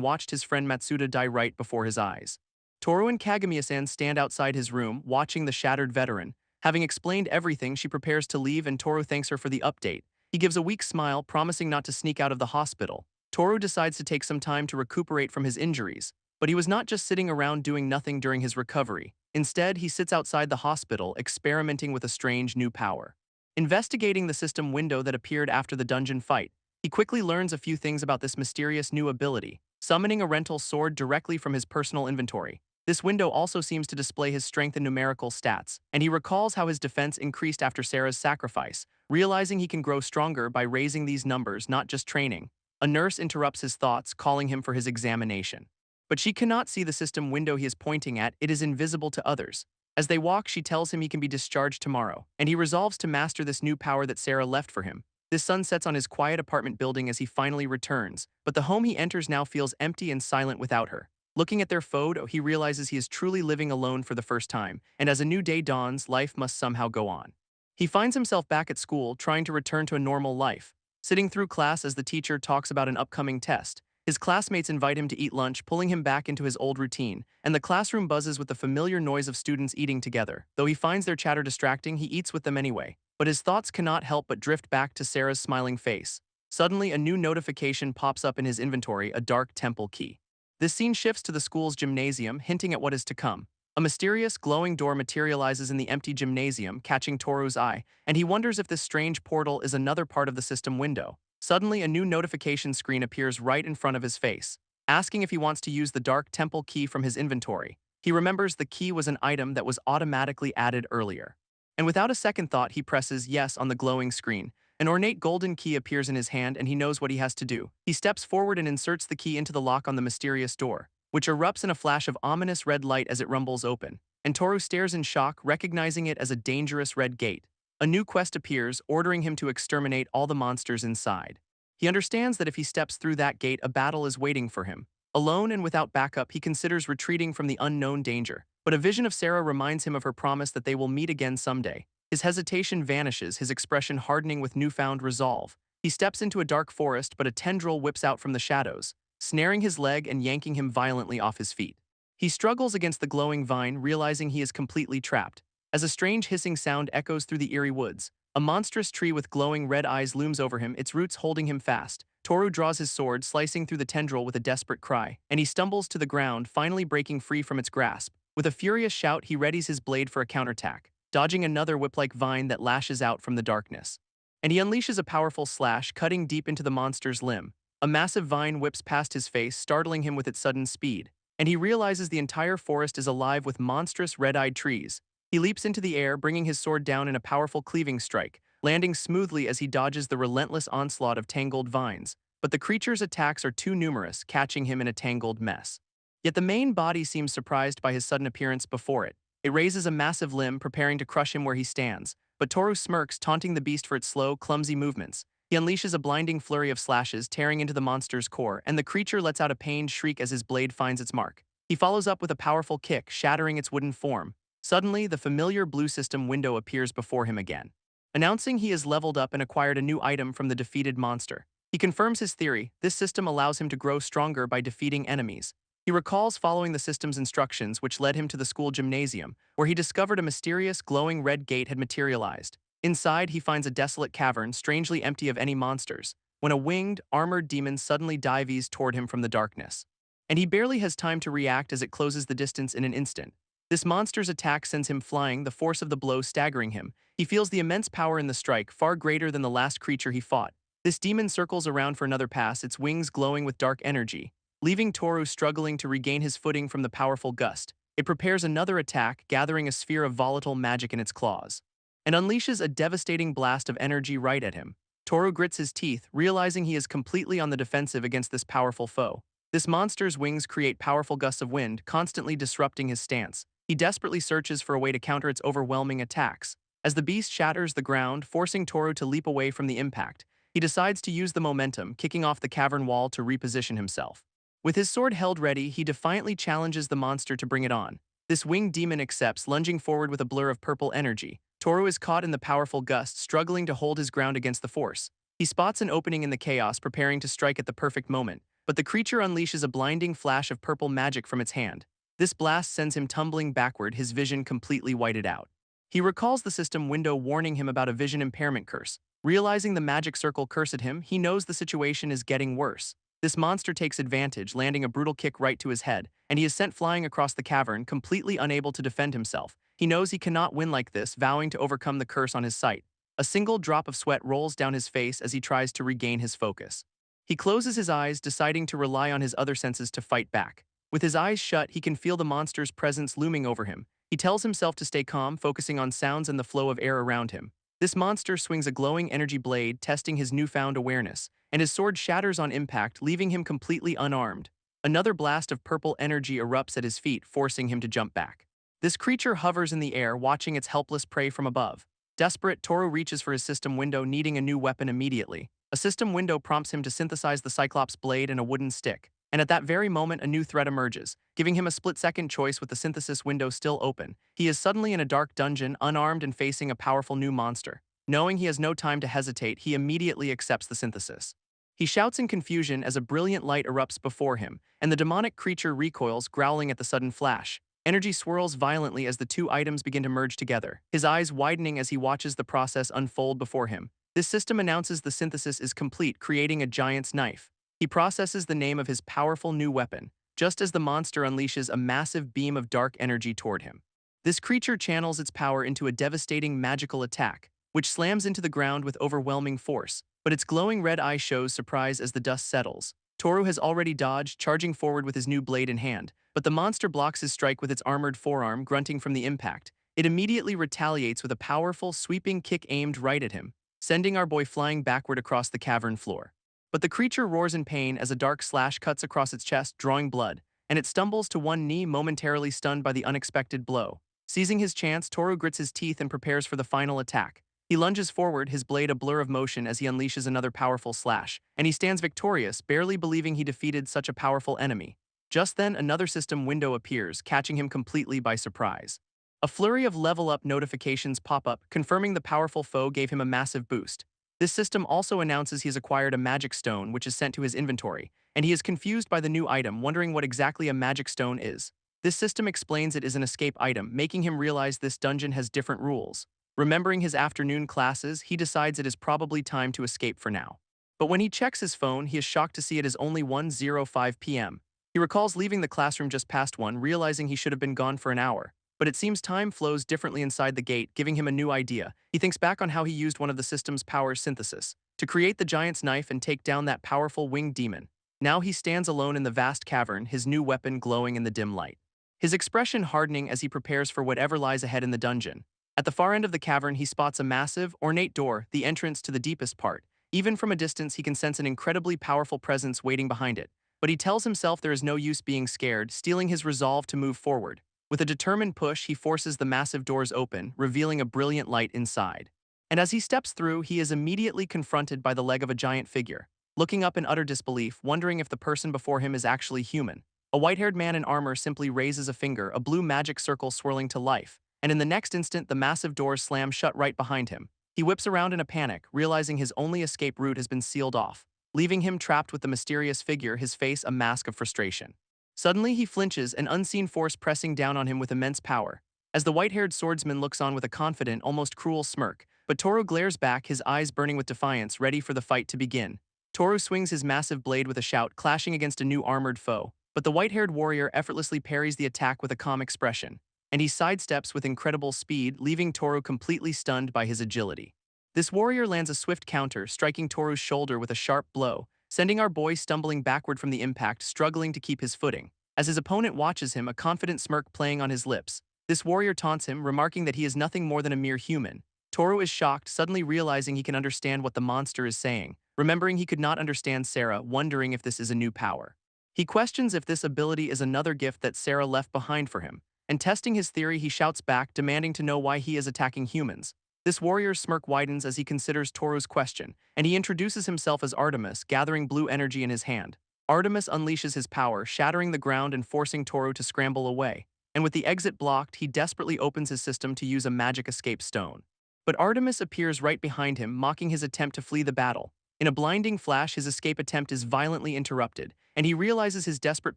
watched his friend Matsuda die right before his eyes. Toru and Kagami-san stand outside his room, watching the shattered veteran. Having explained everything, she prepares to leave and Toru thanks her for the update. He gives a weak smile, promising not to sneak out of the hospital. Toru decides to take some time to recuperate from his injuries, but he was not just sitting around doing nothing during his recovery. Instead, he sits outside the hospital, experimenting with a strange new power. Investigating the system window that appeared after the dungeon fight, he quickly learns a few things about this mysterious new ability, summoning a rental sword directly from his personal inventory. This window also seems to display his strength and numerical stats, and he recalls how his defense increased after Sarah's sacrifice, realizing he can grow stronger by raising these numbers, not just training. A nurse interrupts his thoughts, calling him for his examination. But she cannot see the system window he is pointing at, it is invisible to others. As they walk, she tells him he can be discharged tomorrow, and he resolves to master this new power that Sarah left for him. The sun sets on his quiet apartment building as he finally returns, but the home he enters now feels empty and silent without her. Looking at their photo, he realizes he is truly living alone for the first time, and as a new day dawns, life must somehow go on. He finds himself back at school, trying to return to a normal life. Sitting through class as the teacher talks about an upcoming test, his classmates invite him to eat lunch, pulling him back into his old routine, and the classroom buzzes with the familiar noise of students eating together. Though he finds their chatter distracting, he eats with them anyway. But his thoughts cannot help but drift back to Sarah's smiling face. Suddenly, a new notification pops up in his inventory, a dark temple key. This scene shifts to the school's gymnasium, hinting at what is to come. A mysterious, glowing door materializes in the empty gymnasium, catching Toru's eye, and he wonders if this strange portal is another part of the system window. Suddenly, a new notification screen appears right in front of his face, asking if he wants to use the dark temple key from his inventory. He remembers the key was an item that was automatically added earlier. And without a second thought, he presses yes on the glowing screen. An ornate golden key appears in his hand and he knows what he has to do. He steps forward and inserts the key into the lock on the mysterious door, which erupts in a flash of ominous red light as it rumbles open. And Toru stares in shock, recognizing it as a dangerous red gate. A new quest appears, ordering him to exterminate all the monsters inside. He understands that if he steps through that gate, a battle is waiting for him. Alone and without backup, he considers retreating from the unknown danger. But a vision of Sarah reminds him of her promise that they will meet again someday. His hesitation vanishes, his expression hardening with newfound resolve. He steps into a dark forest, but a tendril whips out from the shadows, snaring his leg and yanking him violently off his feet. He struggles against the glowing vine, realizing he is completely trapped. As a strange hissing sound echoes through the eerie woods, a monstrous tree with glowing red eyes looms over him, its roots holding him fast. Toru draws his sword, slicing through the tendril with a desperate cry, and he stumbles to the ground, finally breaking free from its grasp. With a furious shout, he readies his blade for a counterattack, dodging another whip-like vine that lashes out from the darkness. And he unleashes a powerful slash, cutting deep into the monster's limb. A massive vine whips past his face, startling him with its sudden speed, and he realizes the entire forest is alive with monstrous red-eyed trees. He leaps into the air, bringing his sword down in a powerful cleaving strike, landing smoothly as he dodges the relentless onslaught of tangled vines. But the creature's attacks are too numerous, catching him in a tangled mess. Yet the main body seems surprised by his sudden appearance before it. It raises a massive limb, preparing to crush him where he stands, but Toru smirks, taunting the beast for its slow, clumsy movements. He unleashes a blinding flurry of slashes, tearing into the monster's core, and the creature lets out a pained shriek as his blade finds its mark. He follows up with a powerful kick, shattering its wooden form. Suddenly, the familiar blue system window appears before him again, announcing he has leveled up and acquired a new item from the defeated monster. He confirms his theory. This system allows him to grow stronger by defeating enemies. He recalls following the system's instructions, which led him to the school gymnasium, where he discovered a mysterious, glowing red gate had materialized. Inside, he finds a desolate cavern, strangely empty of any monsters, when a winged, armored demon suddenly dives toward him from the darkness. And he barely has time to react as it closes the distance in an instant. This monster's attack sends him flying, the force of the blow staggering him. He feels the immense power in the strike, far greater than the last creature he fought. This demon circles around for another pass, its wings glowing with dark energy, leaving Toru struggling to regain his footing from the powerful gust. It prepares another attack, gathering a sphere of volatile magic in its claws, and unleashes a devastating blast of energy right at him. Toru grits his teeth, realizing he is completely on the defensive against this powerful foe. This monster's wings create powerful gusts of wind, constantly disrupting his stance. He desperately searches for a way to counter its overwhelming attacks. As the beast shatters the ground, forcing Toru to leap away from the impact, he decides to use the momentum, kicking off the cavern wall to reposition himself. With his sword held ready, he defiantly challenges the monster to bring it on. This winged demon accepts, lunging forward with a blur of purple energy. Toru is caught in the powerful gust, struggling to hold his ground against the force. He spots an opening in the chaos, preparing to strike at the perfect moment, but the creature unleashes a blinding flash of purple magic from its hand. This blast sends him tumbling backward, his vision completely whited out. He recalls the system window warning him about a vision impairment curse. Realizing the magic circle cursed him, he knows the situation is getting worse. This monster takes advantage, landing a brutal kick right to his head, and he is sent flying across the cavern, completely unable to defend himself. He knows he cannot win like this, vowing to overcome the curse on his sight. A single drop of sweat rolls down his face as he tries to regain his focus. He closes his eyes, deciding to rely on his other senses to fight back. With his eyes shut, he can feel the monster's presence looming over him. He tells himself to stay calm, focusing on sounds and the flow of air around him. This monster swings a glowing energy blade, testing his newfound awareness, and his sword shatters on impact, leaving him completely unarmed. Another blast of purple energy erupts at his feet, forcing him to jump back. This creature hovers in the air, watching its helpless prey from above. Desperate, Toru reaches for his system window, needing a new weapon immediately. A system window prompts him to synthesize the Cyclops blade and a wooden stick. And at that very moment, a new threat emerges, giving him a split-second choice. With the synthesis window still open, he is suddenly in a dark dungeon, unarmed and facing a powerful new monster. Knowing he has no time to hesitate, he immediately accepts the synthesis. He shouts in confusion as a brilliant light erupts before him, and the demonic creature recoils, growling at the sudden flash. Energy swirls violently as the two items begin to merge together, his eyes widening as he watches the process unfold before him. This system announces the synthesis is complete, creating a giant's knife. He processes the name of his powerful new weapon, just as the monster unleashes a massive beam of dark energy toward him. This creature channels its power into a devastating magical attack, which slams into the ground with overwhelming force, but its glowing red eye shows surprise as the dust settles. Toru has already dodged, charging forward with his new blade in hand, but the monster blocks his strike with its armored forearm, grunting from the impact. It immediately retaliates with a powerful, sweeping kick aimed right at him, sending our boy flying backward across the cavern floor. But the creature roars in pain as a dark slash cuts across its chest, drawing blood, and it stumbles to one knee, momentarily stunned by the unexpected blow. Seizing his chance, Toru grits his teeth and prepares for the final attack. He lunges forward, his blade a blur of motion as he unleashes another powerful slash, and he stands victorious, barely believing he defeated such a powerful enemy. Just then, another system window appears, catching him completely by surprise. A flurry of level-up notifications pop up, confirming the powerful foe gave him a massive boost. This system also announces he has acquired a magic stone, which is sent to his inventory, and he is confused by the new item, wondering what exactly a magic stone is. This system explains it is an escape item, making him realize this dungeon has different rules. Remembering his afternoon classes, he decides it is probably time to escape for now. But when he checks his phone, he is shocked to see it is only 1:05 p.m. He recalls leaving the classroom just past 1, realizing he should have been gone for an hour. But it seems time flows differently inside the gate, giving him a new idea. He thinks back on how he used one of the system's power synthesis to create the giant's knife and take down that powerful winged demon. Now he stands alone in the vast cavern, his new weapon glowing in the dim light. His expression hardening as he prepares for whatever lies ahead in the dungeon. At the far end of the cavern, he spots a massive, ornate door, the entrance to the deepest part. Even from a distance, he can sense an incredibly powerful presence waiting behind it. But he tells himself there is no use being scared, steeling his resolve to move forward. With a determined push, he forces the massive doors open, revealing a brilliant light inside. And as he steps through, he is immediately confronted by the leg of a giant figure. Looking up in utter disbelief, wondering if the person before him is actually human. A white-haired man in armor simply raises a finger, a blue magic circle swirling to life. And in the next instant, the massive doors slam shut right behind him. He whips around in a panic, realizing his only escape route has been sealed off, leaving him trapped with the mysterious figure, his face a mask of frustration. Suddenly, he flinches, an unseen force pressing down on him with immense power. As the white-haired swordsman looks on with a confident, almost cruel smirk, but Toru glares back, his eyes burning with defiance, ready for the fight to begin. Toru swings his massive blade with a shout, clashing against a new armored foe, but the white-haired warrior effortlessly parries the attack with a calm expression, and he sidesteps with incredible speed, leaving Toru completely stunned by his agility. This warrior lands a swift counter, striking Toru's shoulder with a sharp blow, sending our boy stumbling backward from the impact, struggling to keep his footing. As his opponent watches him, a confident smirk playing on his lips, this warrior taunts him, remarking that he is nothing more than a mere human. Toru is shocked, suddenly realizing he can understand what the monster is saying, remembering he could not understand Sarah, wondering if this is a new power. He questions if this ability is another gift that Sarah left behind for him, and testing his theory, he shouts back, demanding to know why he is attacking humans. This warrior's smirk widens as he considers Toru's question, and he introduces himself as Artemis, gathering blue energy in his hand. Artemis unleashes his power, shattering the ground and forcing Toru to scramble away. And with the exit blocked, he desperately opens his system to use a magic escape stone. But Artemis appears right behind him, mocking his attempt to flee the battle. In a blinding flash, his escape attempt is violently interrupted, and he realizes his desperate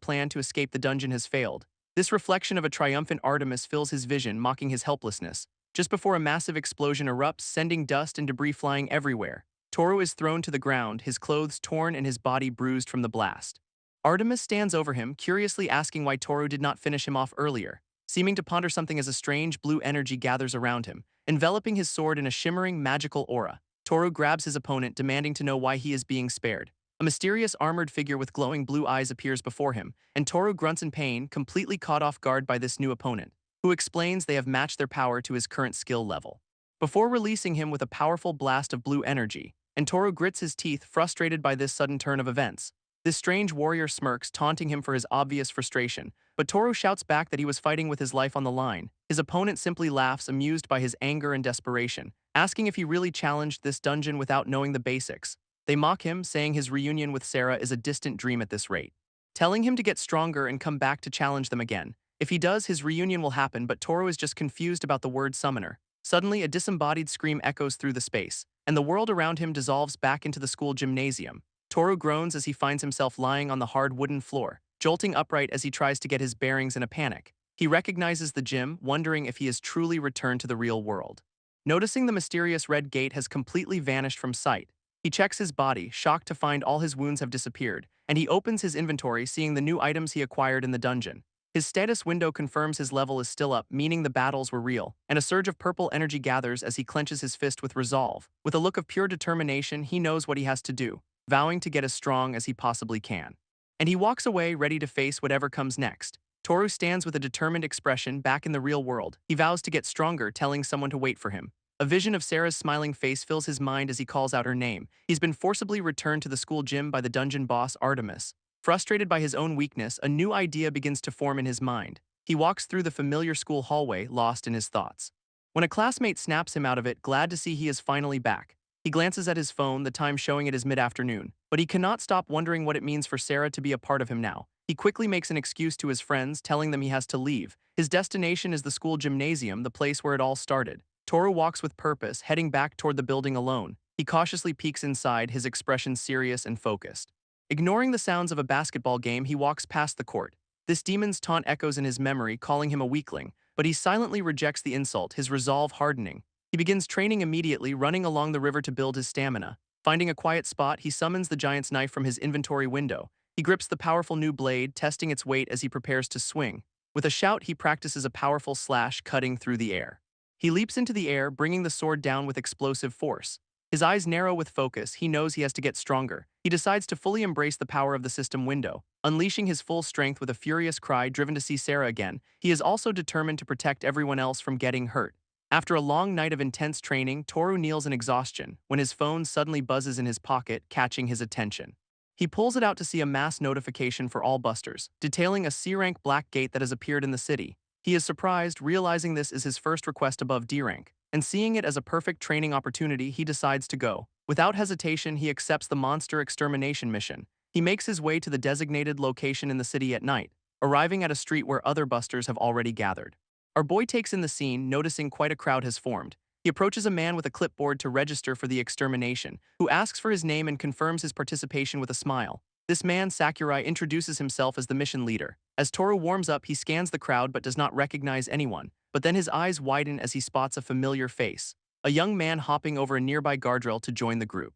plan to escape the dungeon has failed. This reflection of a triumphant Artemis fills his vision, mocking his helplessness. Just before a massive explosion erupts, sending dust and debris flying everywhere, Toru is thrown to the ground, his clothes torn and his body bruised from the blast. Artemis stands over him, curiously asking why Toru did not finish him off earlier, seeming to ponder something as a strange blue energy gathers around him, enveloping his sword in a shimmering, magical aura. Toru grabs his opponent, demanding to know why he is being spared. A mysterious armored figure with glowing blue eyes appears before him, and Toru grunts in pain, completely caught off guard by this new opponent, who explains they have matched their power to his current skill level. Before releasing him with a powerful blast of blue energy, and Toru grits his teeth, frustrated by this sudden turn of events. This strange warrior smirks, taunting him for his obvious frustration, but Toru shouts back that he was fighting with his life on the line. His opponent simply laughs, amused by his anger and desperation, asking if he really challenged this dungeon without knowing the basics. They mock him, saying his reunion with Sarah is a distant dream at this rate, telling him to get stronger and come back to challenge them again. If he does, his reunion will happen, but Toru is just confused about the word summoner. Suddenly, a disembodied scream echoes through the space, and the world around him dissolves back into the school gymnasium. Toru groans as he finds himself lying on the hard wooden floor, jolting upright as he tries to get his bearings in a panic. He recognizes the gym, wondering if he has truly returned to the real world. Noticing the mysterious red gate has completely vanished from sight, he checks his body, shocked to find all his wounds have disappeared, and he opens his inventory, seeing the new items he acquired in the dungeon. His status window confirms his level is still up, meaning the battles were real, and a surge of purple energy gathers as he clenches his fist with resolve. With a look of pure determination, he knows what he has to do, vowing to get as strong as he possibly can. And he walks away, ready to face whatever comes next. Toru stands with a determined expression back in the real world. He vows to get stronger, telling someone to wait for him. A vision of Sarah's smiling face fills his mind as he calls out her name. He's been forcibly returned to the school gym by the dungeon boss, Artemis. Frustrated by his own weakness, a new idea begins to form in his mind. He walks through the familiar school hallway, lost in his thoughts. When a classmate snaps him out of it, glad to see he is finally back, he glances at his phone, the time showing it is mid-afternoon. But he cannot stop wondering what it means for Sarah to be a part of him now. He quickly makes an excuse to his friends, telling them he has to leave. His destination is the school gymnasium, the place where it all started. Toru walks with purpose, heading back toward the building alone. He cautiously peeks inside, his expression serious and focused. Ignoring the sounds of a basketball game, he walks past the court. This demon's taunt echoes in his memory, calling him a weakling, but he silently rejects the insult, his resolve hardening. He begins training immediately, running along the river to build his stamina. Finding a quiet spot, he summons the giant's knife from his inventory window. He grips the powerful new blade, testing its weight as he prepares to swing. With a shout, he practices a powerful slash, cutting through the air. He leaps into the air, bringing the sword down with explosive force. His eyes narrow with focus, he knows he has to get stronger. He decides to fully embrace the power of the system window, unleashing his full strength with a furious cry, driven to see Sarah again. He is also determined to protect everyone else from getting hurt. After a long night of intense training, Toru kneels in exhaustion when his phone suddenly buzzes in his pocket, catching his attention. He pulls it out to see a mass notification for all busters, detailing a C-rank black gate that has appeared in the city. He is surprised, realizing this is his first request above D-rank, and seeing it as a perfect training opportunity, he decides to go. Without hesitation, he accepts the monster extermination mission. He makes his way to the designated location in the city at night, arriving at a street where other busters have already gathered. Our boy takes in the scene, noticing quite a crowd has formed. He approaches a man with a clipboard to register for the extermination, who asks for his name and confirms his participation with a smile. This man, Sakurai, introduces himself as the mission leader. As Toru warms up, he scans the crowd but does not recognize anyone, but then his eyes widen as he spots a familiar face, a young man hopping over a nearby guardrail to join the group.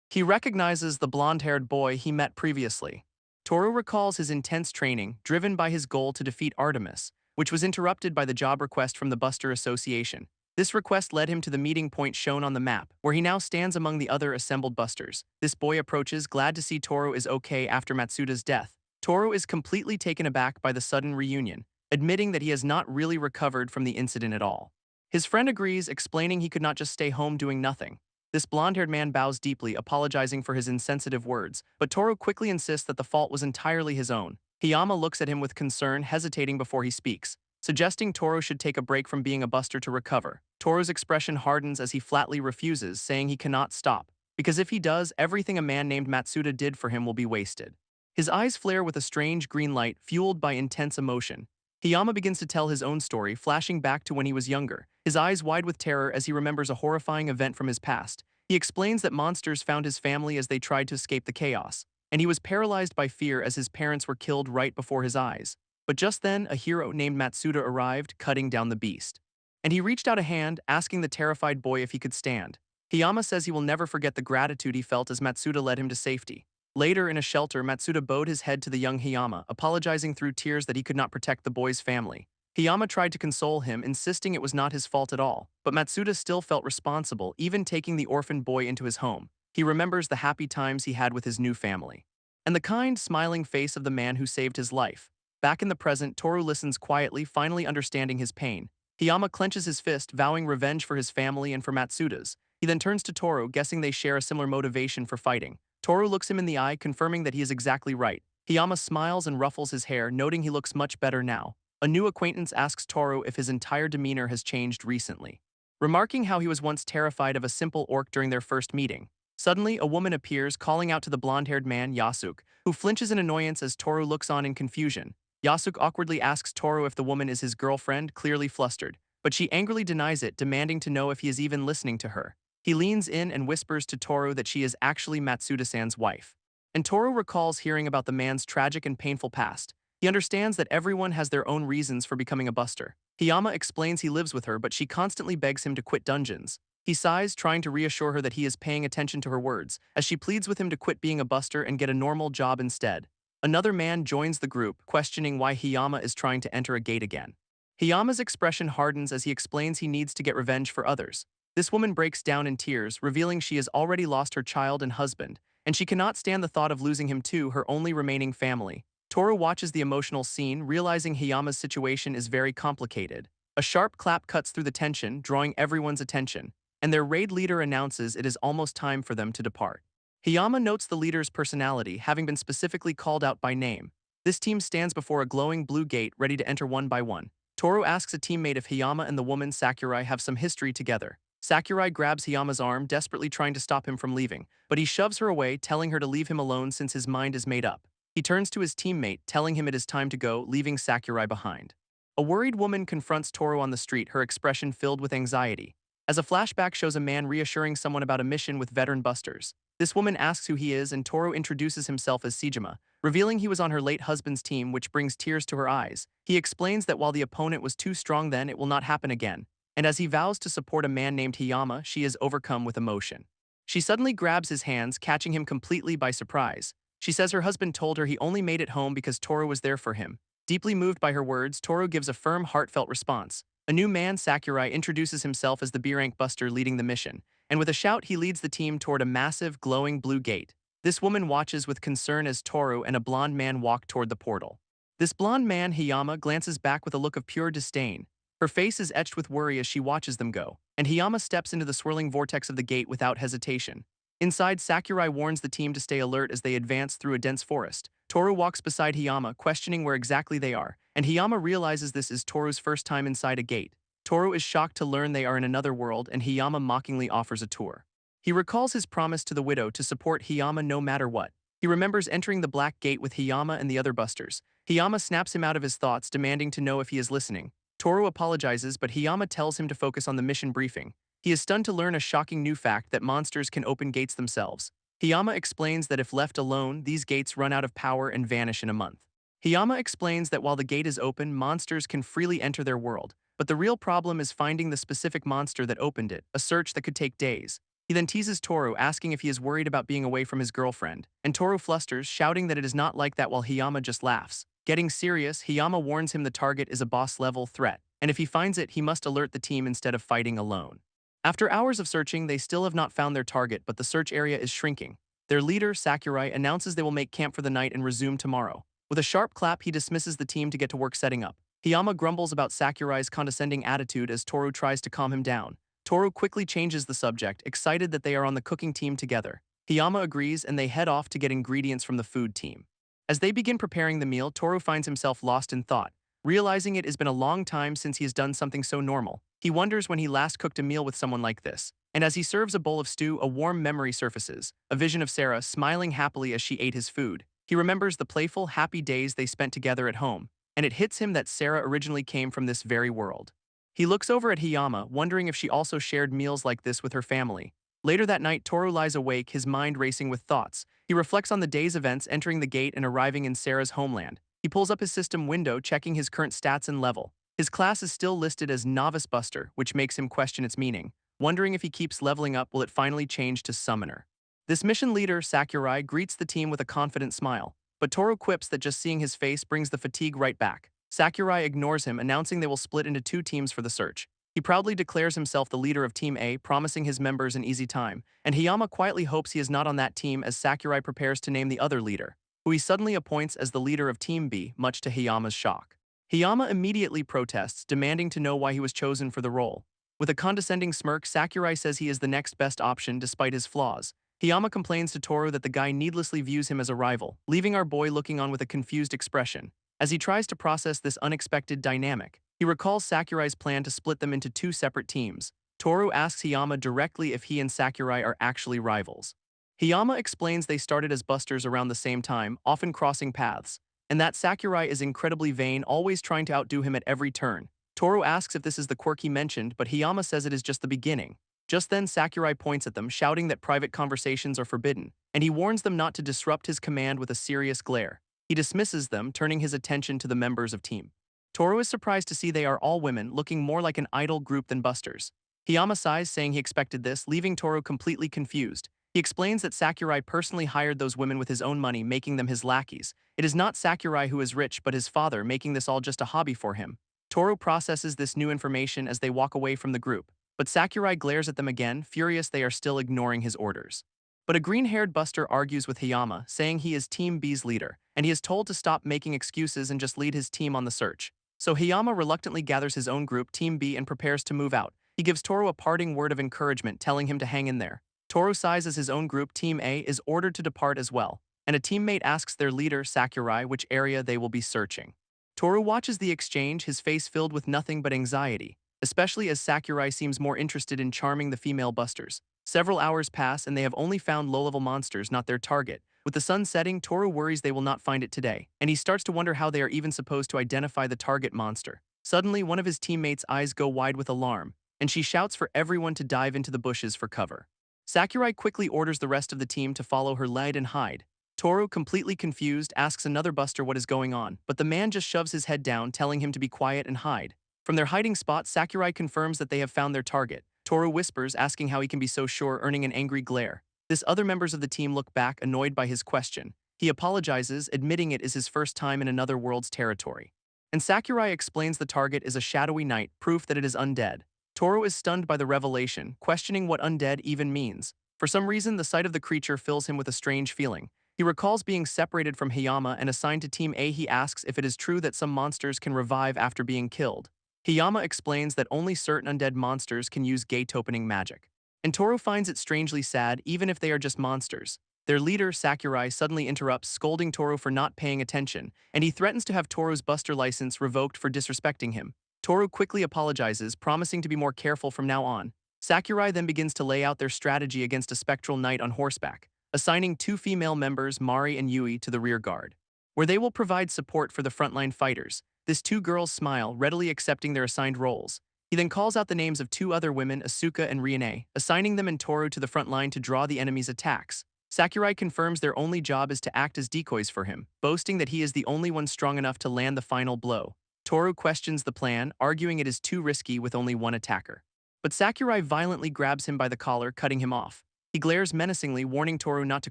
He recognizes the blonde-haired boy he met previously. Toru recalls his intense training, driven by his goal to defeat Artemis, which was interrupted by the job request from the Buster Association. This request led him to the meeting point shown on the map, where he now stands among the other assembled busters. This boy approaches, glad to see Toru is okay after Matsuda's death. Toru is completely taken aback by the sudden reunion, admitting that he has not really recovered from the incident at all. His friend agrees, explaining he could not just stay home doing nothing. This blonde-haired man bows deeply, apologizing for his insensitive words, but Toru quickly insists that the fault was entirely his own. Hiyama looks at him with concern, hesitating before he speaks, suggesting Toru should take a break from being a buster to recover. Toru's expression hardens as he flatly refuses, saying he cannot stop, because if he does, everything a man named Matsuda did for him will be wasted. His eyes flare with a strange green light fueled by intense emotion. Hiyama begins to tell his own story, flashing back to when he was younger, his eyes wide with terror as he remembers a horrifying event from his past. He explains that monsters found his family as they tried to escape the chaos, and he was paralyzed by fear as his parents were killed right before his eyes. But just then, a hero named Matsuda arrived, cutting down the beast. And he reached out a hand, asking the terrified boy if he could stand. Hiyama says he will never forget the gratitude he felt as Matsuda led him to safety. Later, in a shelter, Matsuda bowed his head to the young Hiyama, apologizing through tears that he could not protect the boy's family. Hiyama tried to console him, insisting it was not his fault at all, but Matsuda still felt responsible, even taking the orphaned boy into his home. He remembers the happy times he had with his new family, and the kind, smiling face of the man who saved his life. Back in the present, Toru listens quietly, finally understanding his pain. Hiyama clenches his fist, vowing revenge for his family and for Matsuda's. He then turns to Toru, guessing they share a similar motivation for fighting. Toru looks him in the eye, confirming that he is exactly right. Hiyama smiles and ruffles his hair, noting he looks much better now. A new acquaintance asks Toru if his entire demeanor has changed recently, remarking how he was once terrified of a simple orc during their first meeting. Suddenly, a woman appears, calling out to the blonde-haired man, Yasuke, who flinches in annoyance as Toru looks on in confusion. Yasuke awkwardly asks Toru if the woman is his girlfriend, clearly flustered, but she angrily denies it, demanding to know if he is even listening to her. He leans in and whispers to Toru that she is actually Matsuda-san's wife. And Toru recalls hearing about the man's tragic and painful past. He understands that everyone has their own reasons for becoming a buster. Hiyama explains he lives with her, but she constantly begs him to quit dungeons. He sighs, trying to reassure her that he is paying attention to her words, as she pleads with him to quit being a buster and get a normal job instead. Another man joins the group, questioning why Hiyama is trying to enter a gate again. Hiyama's expression hardens as he explains he needs to get revenge for others. This woman breaks down in tears, revealing she has already lost her child and husband, and she cannot stand the thought of losing him too, her only remaining family. Toru watches the emotional scene, realizing Hiyama's situation is very complicated. A sharp clap cuts through the tension, drawing everyone's attention, and their raid leader announces it is almost time for them to depart. Hiyama notes the leader's personality, having been specifically called out by name. This team stands before a glowing blue gate, ready to enter one by one. Toru asks a teammate if Hiyama and the woman Sakurai have some history together. Sakurai grabs Hiyama's arm, desperately trying to stop him from leaving, but he shoves her away, telling her to leave him alone since his mind is made up. He turns to his teammate, telling him it is time to go, leaving Sakurai behind. A worried woman confronts Toru on the street, her expression filled with anxiety, as a flashback shows a man reassuring someone about a mission with veteran busters. This woman asks who he is, and Toru introduces himself as Sejima, revealing he was on her late husband's team, which brings tears to her eyes. He explains that while the opponent was too strong then, it will not happen again, and as he vows to support a man named Hiyama, she is overcome with emotion. She suddenly grabs his hands, catching him completely by surprise. She says her husband told her he only made it home because Toru was there for him. Deeply moved by her words, Toru gives a firm, heartfelt response. A new man, Sakurai, introduces himself as the B-rank buster leading the mission, and with a shout he leads the team toward a massive, glowing blue gate. This woman watches with concern as Toru and a blonde man walk toward the portal. This blonde man, Hiyama, glances back with a look of pure disdain. Her face is etched with worry as she watches them go, and Hiyama steps into the swirling vortex of the gate without hesitation. Inside, Sakurai warns the team to stay alert as they advance through a dense forest. Toru walks beside Hiyama, questioning where exactly they are, and Hiyama realizes this is Toru's first time inside a gate. Toru is shocked to learn they are in another world, and Hiyama mockingly offers a tour. He recalls his promise to the widow to support Hiyama no matter what. He remembers entering the Black Gate with Hiyama and the other busters. Hiyama snaps him out of his thoughts, demanding to know if he is listening. Toru apologizes, but Hiyama tells him to focus on the mission briefing. He is stunned to learn a shocking new fact that monsters can open gates themselves. Hiyama explains that if left alone, these gates run out of power and vanish in a month. Hiyama explains that while the gate is open, monsters can freely enter their world, but the real problem is finding the specific monster that opened it, a search that could take days. He then teases Toru, asking if he is worried about being away from his girlfriend, and Toru flusters, shouting that it is not like that while Hiyama just laughs. Getting serious, Hiyama warns him the target is a boss-level threat, and if he finds it, he must alert the team instead of fighting alone. After hours of searching, they still have not found their target, but the search area is shrinking. Their leader, Sakurai, announces they will make camp for the night and resume tomorrow. With a sharp clap, he dismisses the team to get to work setting up. Hiyama grumbles about Sakurai's condescending attitude as Toru tries to calm him down. Toru quickly changes the subject, excited that they are on the cooking team together. Hiyama agrees, and they head off to get ingredients from the food team. As they begin preparing the meal, Toru finds himself lost in thought. Realizing it has been a long time since he has done something so normal, he wonders when he last cooked a meal with someone like this. And as he serves a bowl of stew, a warm memory surfaces, a vision of Sarah smiling happily as she ate his food. He remembers the playful, happy days they spent together at home, and it hits him that Sarah originally came from this very world. He looks over at Hiyama, wondering if she also shared meals like this with her family. Later that night, Toru lies awake, his mind racing with thoughts. He reflects on the day's events, entering the gate and arriving in Sarah's homeland. He pulls up his system window, checking his current stats and level. His class is still listed as Novice Buster, which makes him question its meaning. Wondering if he keeps leveling up, will it finally change to Summoner? This mission leader, Sakurai, greets the team with a confident smile, but Toru quips that just seeing his face brings the fatigue right back. Sakurai ignores him, announcing they will split into two teams for the search. He proudly declares himself the leader of Team A, promising his members an easy time, and Hiyama quietly hopes he is not on that team as Sakurai prepares to name the other leader, who he suddenly appoints as the leader of Team B, much to Hiyama's shock. Hiyama immediately protests, demanding to know why he was chosen for the role. With a condescending smirk, Sakurai says he is the next best option despite his flaws. Hiyama complains to Toru that the guy needlessly views him as a rival, leaving our boy looking on with a confused expression. As he tries to process this unexpected dynamic, he recalls Sakurai's plan to split them into two separate teams. Toru asks Hiyama directly if he and Sakurai are actually rivals. Hiyama explains they started as busters around the same time, often crossing paths, and that Sakurai is incredibly vain, always trying to outdo him at every turn. Toru asks if this is the quirk he mentioned, but Hiyama says it is just the beginning. Just then, Sakurai points at them, shouting that private conversations are forbidden, and he warns them not to disrupt his command with a serious glare. He dismisses them, turning his attention to the members of Team. Toru is surprised to see they are all women, looking more like an idol group than busters. Hiyama sighs, saying he expected this, leaving Toru completely confused. He explains that Sakurai personally hired those women with his own money, making them his lackeys. It is not Sakurai who is rich, but his father, making this all just a hobby for him. Toru processes this new information as they walk away from the group, but Sakurai glares at them again, furious they are still ignoring his orders. But a green-haired buster argues with Hiyama, saying he is Team B's leader, and he is told to stop making excuses and just lead his team on the search. So Hiyama reluctantly gathers his own group, Team B, and prepares to move out. He gives Toru a parting word of encouragement, telling him to hang in there. Toru sighs as his own group, Team A, is ordered to depart as well, and a teammate asks their leader, Sakurai, which area they will be searching. Toru watches the exchange, his face filled with nothing but anxiety, especially as Sakurai seems more interested in charming the female busters. Several hours pass and they have only found low-level monsters, not their target. With the sun setting, Toru worries they will not find it today, and he starts to wonder how they are even supposed to identify the target monster. Suddenly, one of his teammates' eyes go wide with alarm, and she shouts for everyone to dive into the bushes for cover. Sakurai quickly orders the rest of the team to follow her lead and hide. Toru, completely confused, asks another buster what is going on, but the man just shoves his head down, telling him to be quiet and hide. From their hiding spot, Sakurai confirms that they have found their target. Toru whispers, asking how he can be so sure, earning an angry glare. This other members of the team look back, annoyed by his question. He apologizes, admitting it is his first time in another world's territory. And Sakurai explains the target is a shadowy knight, proof that it is undead. Toru is stunned by the revelation, questioning what undead even means. For some reason, the sight of the creature fills him with a strange feeling. He recalls being separated from Hiyama and assigned to Team A. He asks if it is true that some monsters can revive after being killed. Hiyama explains that only certain undead monsters can use gate-opening magic. And Toru finds it strangely sad, even if they are just monsters. Their leader, Sakurai, suddenly interrupts, scolding Toru for not paying attention, and he threatens to have Toru's buster license revoked for disrespecting him. Toru quickly apologizes, promising to be more careful from now on. Sakurai then begins to lay out their strategy against a spectral knight on horseback, assigning two female members, Mari and Yui, to the rear guard, where they will provide support for the frontline fighters. These two girls smile, readily accepting their assigned roles. He then calls out the names of two other women, Asuka and Riene, assigning them and Toru to the front line to draw the enemy's attacks. Sakurai confirms their only job is to act as decoys for him, boasting that he is the only one strong enough to land the final blow. Toru questions the plan, arguing it is too risky with only one attacker. But Sakurai violently grabs him by the collar, cutting him off. He glares menacingly, warning Toru not to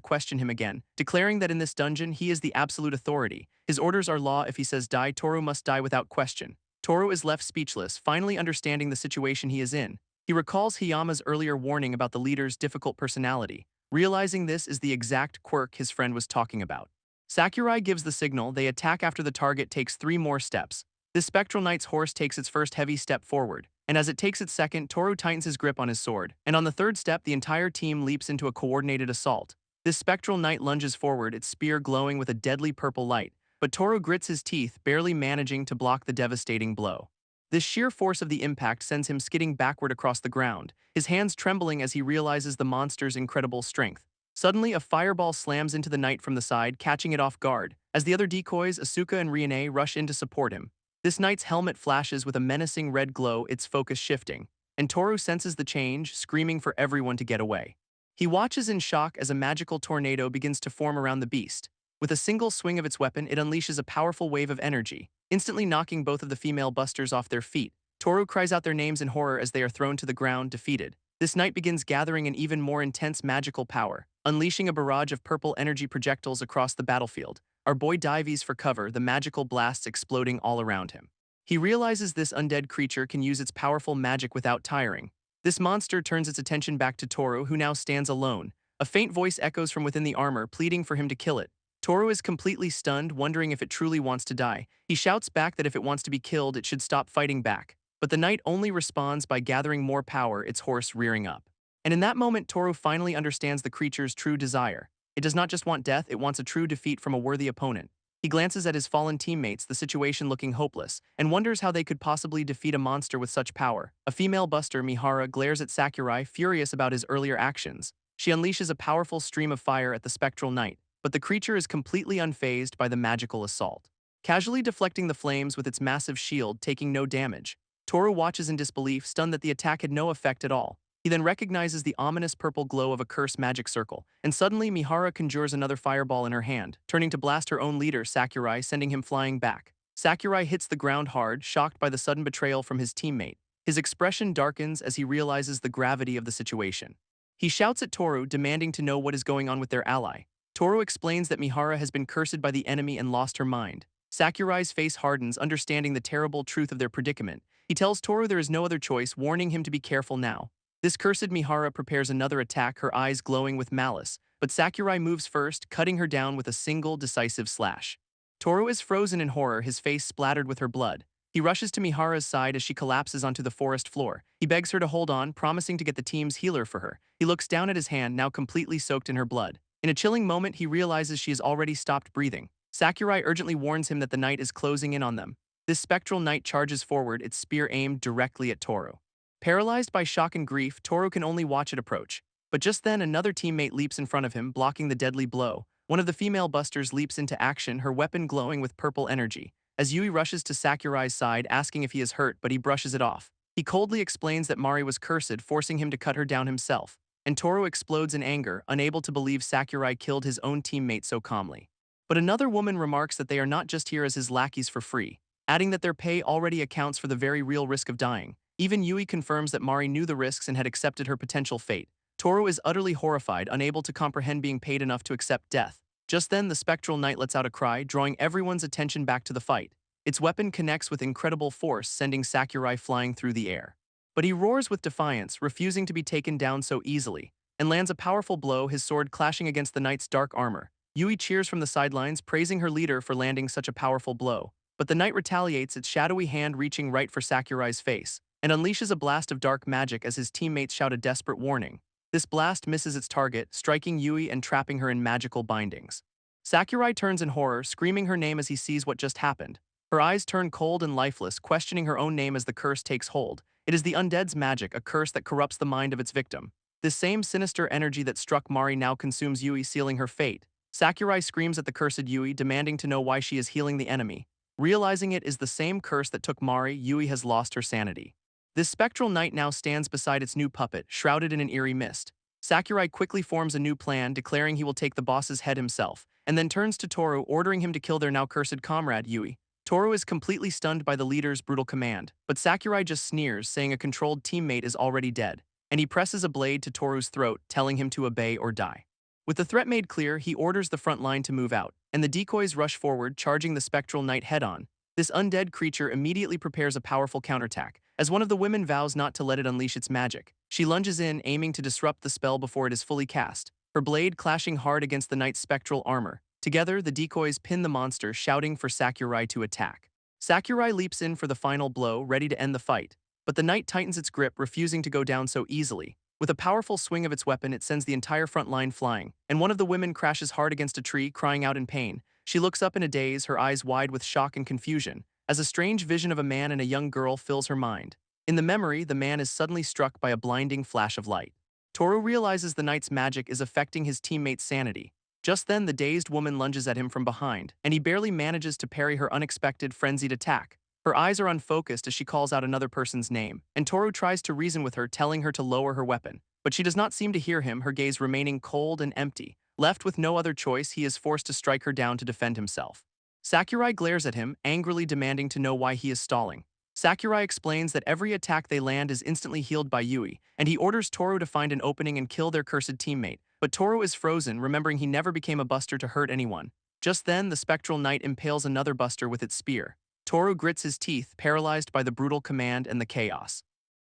question him again, declaring that in this dungeon he is the absolute authority. His orders are law. If he says die, Toru must die without question. Toru is left speechless, finally understanding the situation he is in. He recalls Hiyama's earlier warning about the leader's difficult personality, realizing this is the exact quirk his friend was talking about. Sakurai gives the signal. They attack after the target takes 3 more steps. This spectral knight's horse takes its first heavy step forward, and as it takes its second, Toru tightens his grip on his sword, and on the third step, the entire team leaps into a coordinated assault. This spectral knight lunges forward, its spear glowing with a deadly purple light, but Toru grits his teeth, barely managing to block the devastating blow. This sheer force of the impact sends him skidding backward across the ground, his hands trembling as he realizes the monster's incredible strength. Suddenly, a fireball slams into the knight from the side, catching it off guard. As the other decoys, Asuka and Riene, rush in to support him. This knight's helmet flashes with a menacing red glow, its focus shifting. And Toru senses the change, screaming for everyone to get away. He watches in shock as a magical tornado begins to form around the beast. With a single swing of its weapon, it unleashes a powerful wave of energy, instantly knocking both of the female busters off their feet. Toru cries out their names in horror as they are thrown to the ground, defeated. This knight begins gathering an even more intense magical power, unleashing a barrage of purple energy projectiles across the battlefield. Our boy dives for cover, the magical blasts exploding all around him. He realizes this undead creature can use its powerful magic without tiring. This monster turns its attention back to Toru, who now stands alone. A faint voice echoes from within the armor, pleading for him to kill it. Toru is completely stunned, wondering if it truly wants to die. He shouts back that if it wants to be killed, it should stop fighting back. But the knight only responds by gathering more power, its horse rearing up. And in that moment, Toru finally understands the creature's true desire. It does not just want death, it wants a true defeat from a worthy opponent. He glances at his fallen teammates, the situation looking hopeless, and wonders how they could possibly defeat a monster with such power. A female buster, Mihara, glares at Sakurai, furious about his earlier actions. She unleashes a powerful stream of fire at the spectral knight, but the creature is completely unfazed by the magical assault, casually deflecting the flames with its massive shield, taking no damage. Toru watches in disbelief, stunned that the attack had no effect at all. He then recognizes the ominous purple glow of a cursed magic circle, and suddenly Mihara conjures another fireball in her hand, turning to blast her own leader, Sakurai, sending him flying back. Sakurai hits the ground hard, shocked by the sudden betrayal from his teammate. His expression darkens as he realizes the gravity of the situation. He shouts at Toru, demanding to know what is going on with their ally. Toru explains that Mihara has been cursed by the enemy and lost her mind. Sakurai's face hardens, understanding the terrible truth of their predicament. He tells Toru there is no other choice, warning him to be careful now. This cursed Mihara prepares another attack, her eyes glowing with malice, but Sakurai moves first, cutting her down with a single decisive slash. Toru is frozen in horror, his face splattered with her blood. He rushes to Mihara's side as she collapses onto the forest floor. He begs her to hold on, promising to get the team's healer for her. He looks down at his hand, now completely soaked in her blood. In a chilling moment, he realizes she has already stopped breathing. Sakurai urgently warns him that the knight is closing in on them. This spectral knight charges forward, its spear aimed directly at Toru. Paralyzed by shock and grief, Toru can only watch it approach. But just then, another teammate leaps in front of him, blocking the deadly blow. One of the female busters leaps into action, her weapon glowing with purple energy. As Yui rushes to Sakurai's side, asking if he is hurt, but he brushes it off. He coldly explains that Mari was cursed, forcing him to cut her down himself. And Toru explodes in anger, unable to believe Sakurai killed his own teammate so calmly. But another woman remarks that they are not just here as his lackeys for free, adding that their pay already accounts for the very real risk of dying. Even Yui confirms that Mari knew the risks and had accepted her potential fate. Toru is utterly horrified, unable to comprehend being paid enough to accept death. Just then, the spectral knight lets out a cry, drawing everyone's attention back to the fight. Its weapon connects with incredible force, sending Sakurai flying through the air. But he roars with defiance, refusing to be taken down so easily, and lands a powerful blow, his sword clashing against the knight's dark armor. Yui cheers from the sidelines, praising her leader for landing such a powerful blow. But the knight retaliates, its shadowy hand reaching right for Sakurai's face, and unleashes a blast of dark magic as his teammates shout a desperate warning. This blast misses its target, striking Yui and trapping her in magical bindings. Sakurai turns in horror, screaming her name as he sees what just happened. Her eyes turn cold and lifeless, questioning her own name as the curse takes hold. It is the undead's magic, a curse that corrupts the mind of its victim. This same sinister energy that struck Mari now consumes Yui, sealing her fate. Sakurai screams at the cursed Yui, demanding to know why she is healing the enemy. Realizing it is the same curse that took Mari, Yui has lost her sanity. This spectral knight now stands beside its new puppet, shrouded in an eerie mist. Sakurai quickly forms a new plan, declaring he will take the boss's head himself, and then turns to Toru, ordering him to kill their now cursed comrade, Yui. Toru is completely stunned by the leader's brutal command, but Sakurai just sneers, saying a controlled teammate is already dead, and he presses a blade to Toru's throat, telling him to obey or die. With the threat made clear, he orders the front line to move out, and the decoys rush forward, charging the spectral knight head-on. This undead creature immediately prepares a powerful counterattack, as one of the women vows not to let it unleash its magic. She lunges in, aiming to disrupt the spell before it is fully cast, her blade clashing hard against the knight's spectral armor. Together, the decoys pin the monster, shouting for Sakurai to attack. Sakurai leaps in for the final blow, ready to end the fight, but the knight tightens its grip, refusing to go down so easily. With a powerful swing of its weapon, it sends the entire front line flying, and one of the women crashes hard against a tree, crying out in pain. She looks up in a daze, her eyes wide with shock and confusion, as a strange vision of a man and a young girl fills her mind. In the memory, the man is suddenly struck by a blinding flash of light. Toru realizes the knight's magic is affecting his teammate's sanity. Just then, the dazed woman lunges at him from behind, and he barely manages to parry her unexpected, frenzied attack. Her eyes are unfocused as she calls out another person's name, and Toru tries to reason with her, telling her to lower her weapon. But she does not seem to hear him, her gaze remaining cold and empty. Left with no other choice, he is forced to strike her down to defend himself. Sakurai glares at him, angrily demanding to know why he is stalling. Sakurai explains that every attack they land is instantly healed by Yui, and he orders Toru to find an opening and kill their cursed teammate. But Toru is frozen, remembering he never became a buster to hurt anyone. Just then, the spectral knight impales another buster with its spear. Toru grits his teeth, paralyzed by the brutal command and the chaos.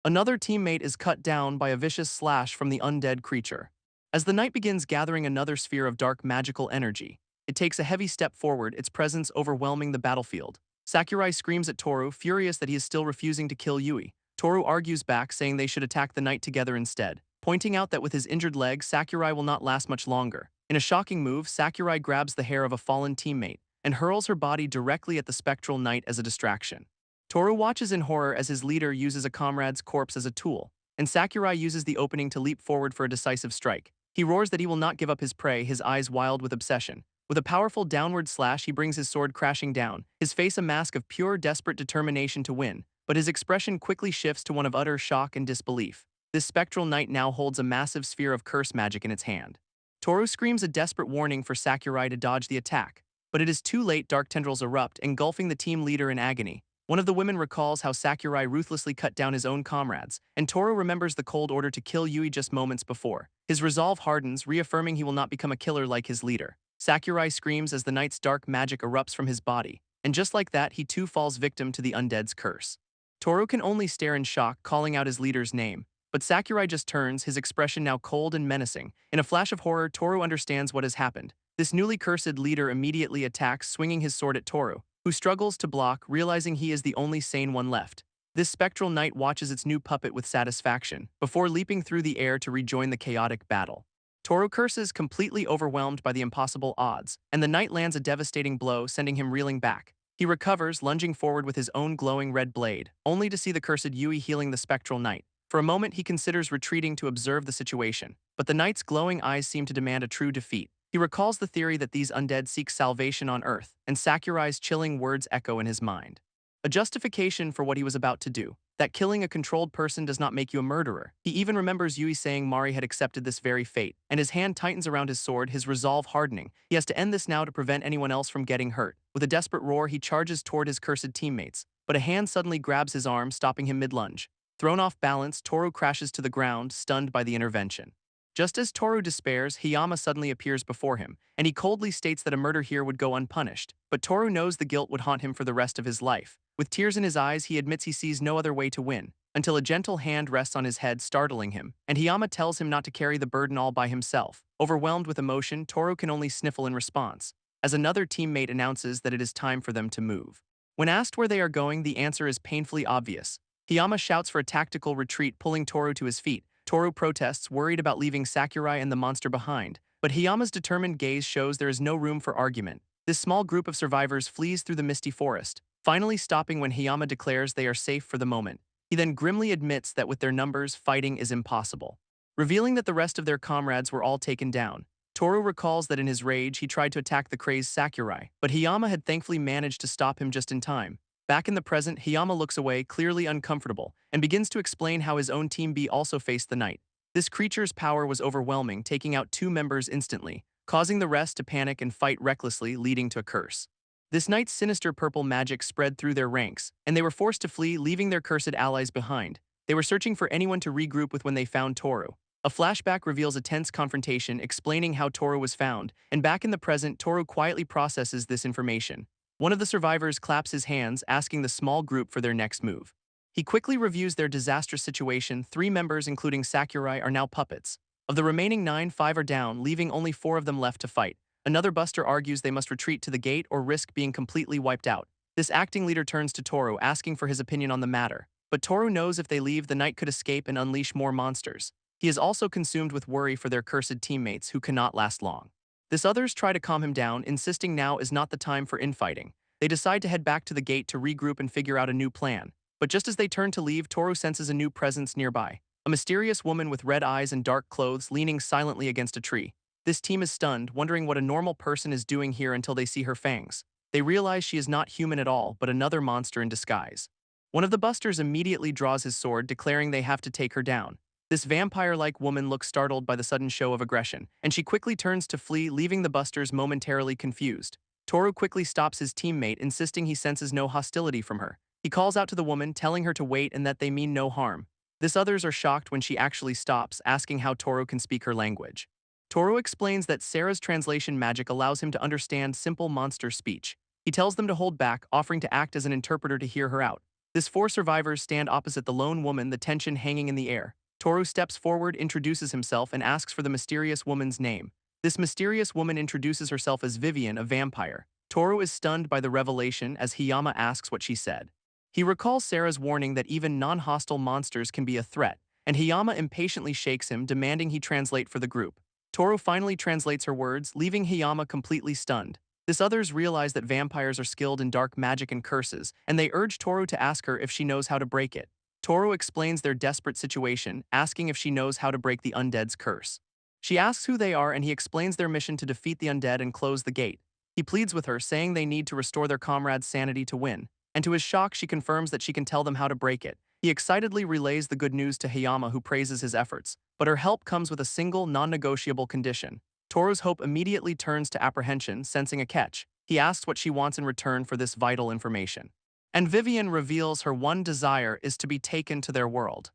Another teammate is cut down by a vicious slash from the undead creature. As the knight begins gathering another sphere of dark magical energy, it takes a heavy step forward, its presence overwhelming the battlefield. Sakurai screams at Toru, furious that he is still refusing to kill Yui. Toru argues back, saying they should attack the knight together instead, pointing out that with his injured leg, Sakurai will not last much longer. In a shocking move, Sakurai grabs the hair of a fallen teammate and hurls her body directly at the spectral knight as a distraction. Toru watches in horror as his leader uses a comrade's corpse as a tool, and Sakurai uses the opening to leap forward for a decisive strike. He roars that he will not give up his prey, his eyes wild with obsession. With a powerful downward slash, he brings his sword crashing down, his face a mask of pure, desperate determination to win, but his expression quickly shifts to one of utter shock and disbelief. This spectral knight now holds a massive sphere of curse magic in its hand. Toru screams a desperate warning for Sakurai to dodge the attack, but it is too late. Dark tendrils erupt, engulfing the team leader in agony. One of the women recalls how Sakurai ruthlessly cut down his own comrades, and Toru remembers the cold order to kill Yui just moments before. His resolve hardens, reaffirming he will not become a killer like his leader. Sakurai screams as the knight's dark magic erupts from his body, and just like that, he too falls victim to the undead's curse. Toru can only stare in shock, calling out his leader's name, but Sakurai just turns, his expression now cold and menacing. In a flash of horror, Toru understands what has happened. This newly cursed leader immediately attacks, swinging his sword at Toru, who struggles to block, realizing he is the only sane one left. This spectral knight watches its new puppet with satisfaction, before leaping through the air to rejoin the chaotic battle. Toru curses, completely overwhelmed by the impossible odds, and the knight lands a devastating blow, sending him reeling back. He recovers, lunging forward with his own glowing red blade, only to see the cursed Yui healing the spectral knight. For a moment, he considers retreating to observe the situation, but the knight's glowing eyes seem to demand a true defeat. He recalls the theory that these undead seek salvation on Earth, and Sakurai's chilling words echo in his mind. A justification for what he was about to do, that killing a controlled person does not make you a murderer. He even remembers Yui saying Mari had accepted this very fate, and his hand tightens around his sword, his resolve hardening. He has to end this now to prevent anyone else from getting hurt. With a desperate roar, he charges toward his cursed teammates, but a hand suddenly grabs his arm, stopping him mid-lunge. Thrown off balance, Toru crashes to the ground, stunned by the intervention. Just as Toru despairs, Hiyama suddenly appears before him, and he coldly states that a murder here would go unpunished. But Toru knows the guilt would haunt him for the rest of his life. With tears in his eyes, he admits he sees no other way to win, until a gentle hand rests on his head, startling him, and Hiyama tells him not to carry the burden all by himself. Overwhelmed with emotion, Toru can only sniffle in response, as another teammate announces that it is time for them to move. When asked where they are going, the answer is painfully obvious. Hiyama shouts for a tactical retreat, pulling Toru to his feet. Toru protests, worried about leaving Sakurai and the monster behind, but Hiyama's determined gaze shows there is no room for argument. This small group of survivors flees through the misty forest, finally stopping when Hiyama declares they are safe for the moment. He then grimly admits that with their numbers, fighting is impossible. Revealing that the rest of their comrades were all taken down, Toru recalls that in his rage he tried to attack the crazed Sakurai, but Hiyama had thankfully managed to stop him just in time. Back in the present, Hiyama looks away, clearly uncomfortable, and begins to explain how his own Team B also faced the knight. This creature's power was overwhelming, taking out 2 members instantly, causing the rest to panic and fight recklessly, leading to a curse. This knight's sinister purple magic spread through their ranks, and they were forced to flee, leaving their cursed allies behind. They were searching for anyone to regroup with when they found Toru. A flashback reveals a tense confrontation, explaining how Toru was found, and back in the present, Toru quietly processes this information. One of the survivors claps his hands, asking the small group for their next move. He quickly reviews their disastrous situation. 3 members, including Sakurai, are now puppets. Of the remaining 9, 5 are down, leaving only 4 of them left to fight. Another buster argues they must retreat to the gate or risk being completely wiped out. This acting leader turns to Toru, asking for his opinion on the matter. But Toru knows if they leave, the knight could escape and unleash more monsters. He is also consumed with worry for their cursed teammates who cannot last long. This others try to calm him down, insisting now is not the time for infighting. They decide to head back to the gate to regroup and figure out a new plan. But just as they turn to leave, Toru senses a new presence nearby. a mysterious woman with red eyes and dark clothes leaning silently against a tree. This team is stunned, wondering what a normal person is doing here until they see her fangs. They realize she is not human at all, but another monster in disguise. One of the busters immediately draws his sword, declaring they have to take her down. This vampire-like woman looks startled by the sudden show of aggression, and she quickly turns to flee, leaving the busters momentarily confused. Toru quickly stops his teammate, insisting he senses no hostility from her. He calls out to the woman, telling her to wait and that they mean no harm. This others are shocked when she actually stops, asking how Toru can speak her language. Toru explains that Sarah's translation magic allows him to understand simple monster speech. He tells them to hold back, offering to act as an interpreter to hear her out. This four survivors stand opposite the lone woman, the tension hanging in the air. Toru steps forward, introduces himself, and asks for the mysterious woman's name. This mysterious woman introduces herself as Vivian, a vampire. Toru is stunned by the revelation as Hiyama asks what she said. He recalls Sarah's warning that even non-hostile monsters can be a threat, and Hiyama impatiently shakes him, demanding he translate for the group. Toru finally translates her words, leaving Hiyama completely stunned. This others realize that vampires are skilled in dark magic and curses, and they urge Toru to ask her if she knows how to break it. Toru explains their desperate situation, asking if she knows how to break the undead's curse. She asks who they are, and he explains their mission to defeat the undead and close the gate. He pleads with her, saying they need to restore their comrade's sanity to win, and to his shock she confirms that she can tell them how to break it. He excitedly relays the good news to Hiyama, who praises his efforts, but her help comes with a single, non-negotiable condition. Toru's hope immediately turns to apprehension, sensing a catch. He asks what she wants in return for this vital information. And Vivian reveals her one desire is to be taken to their world.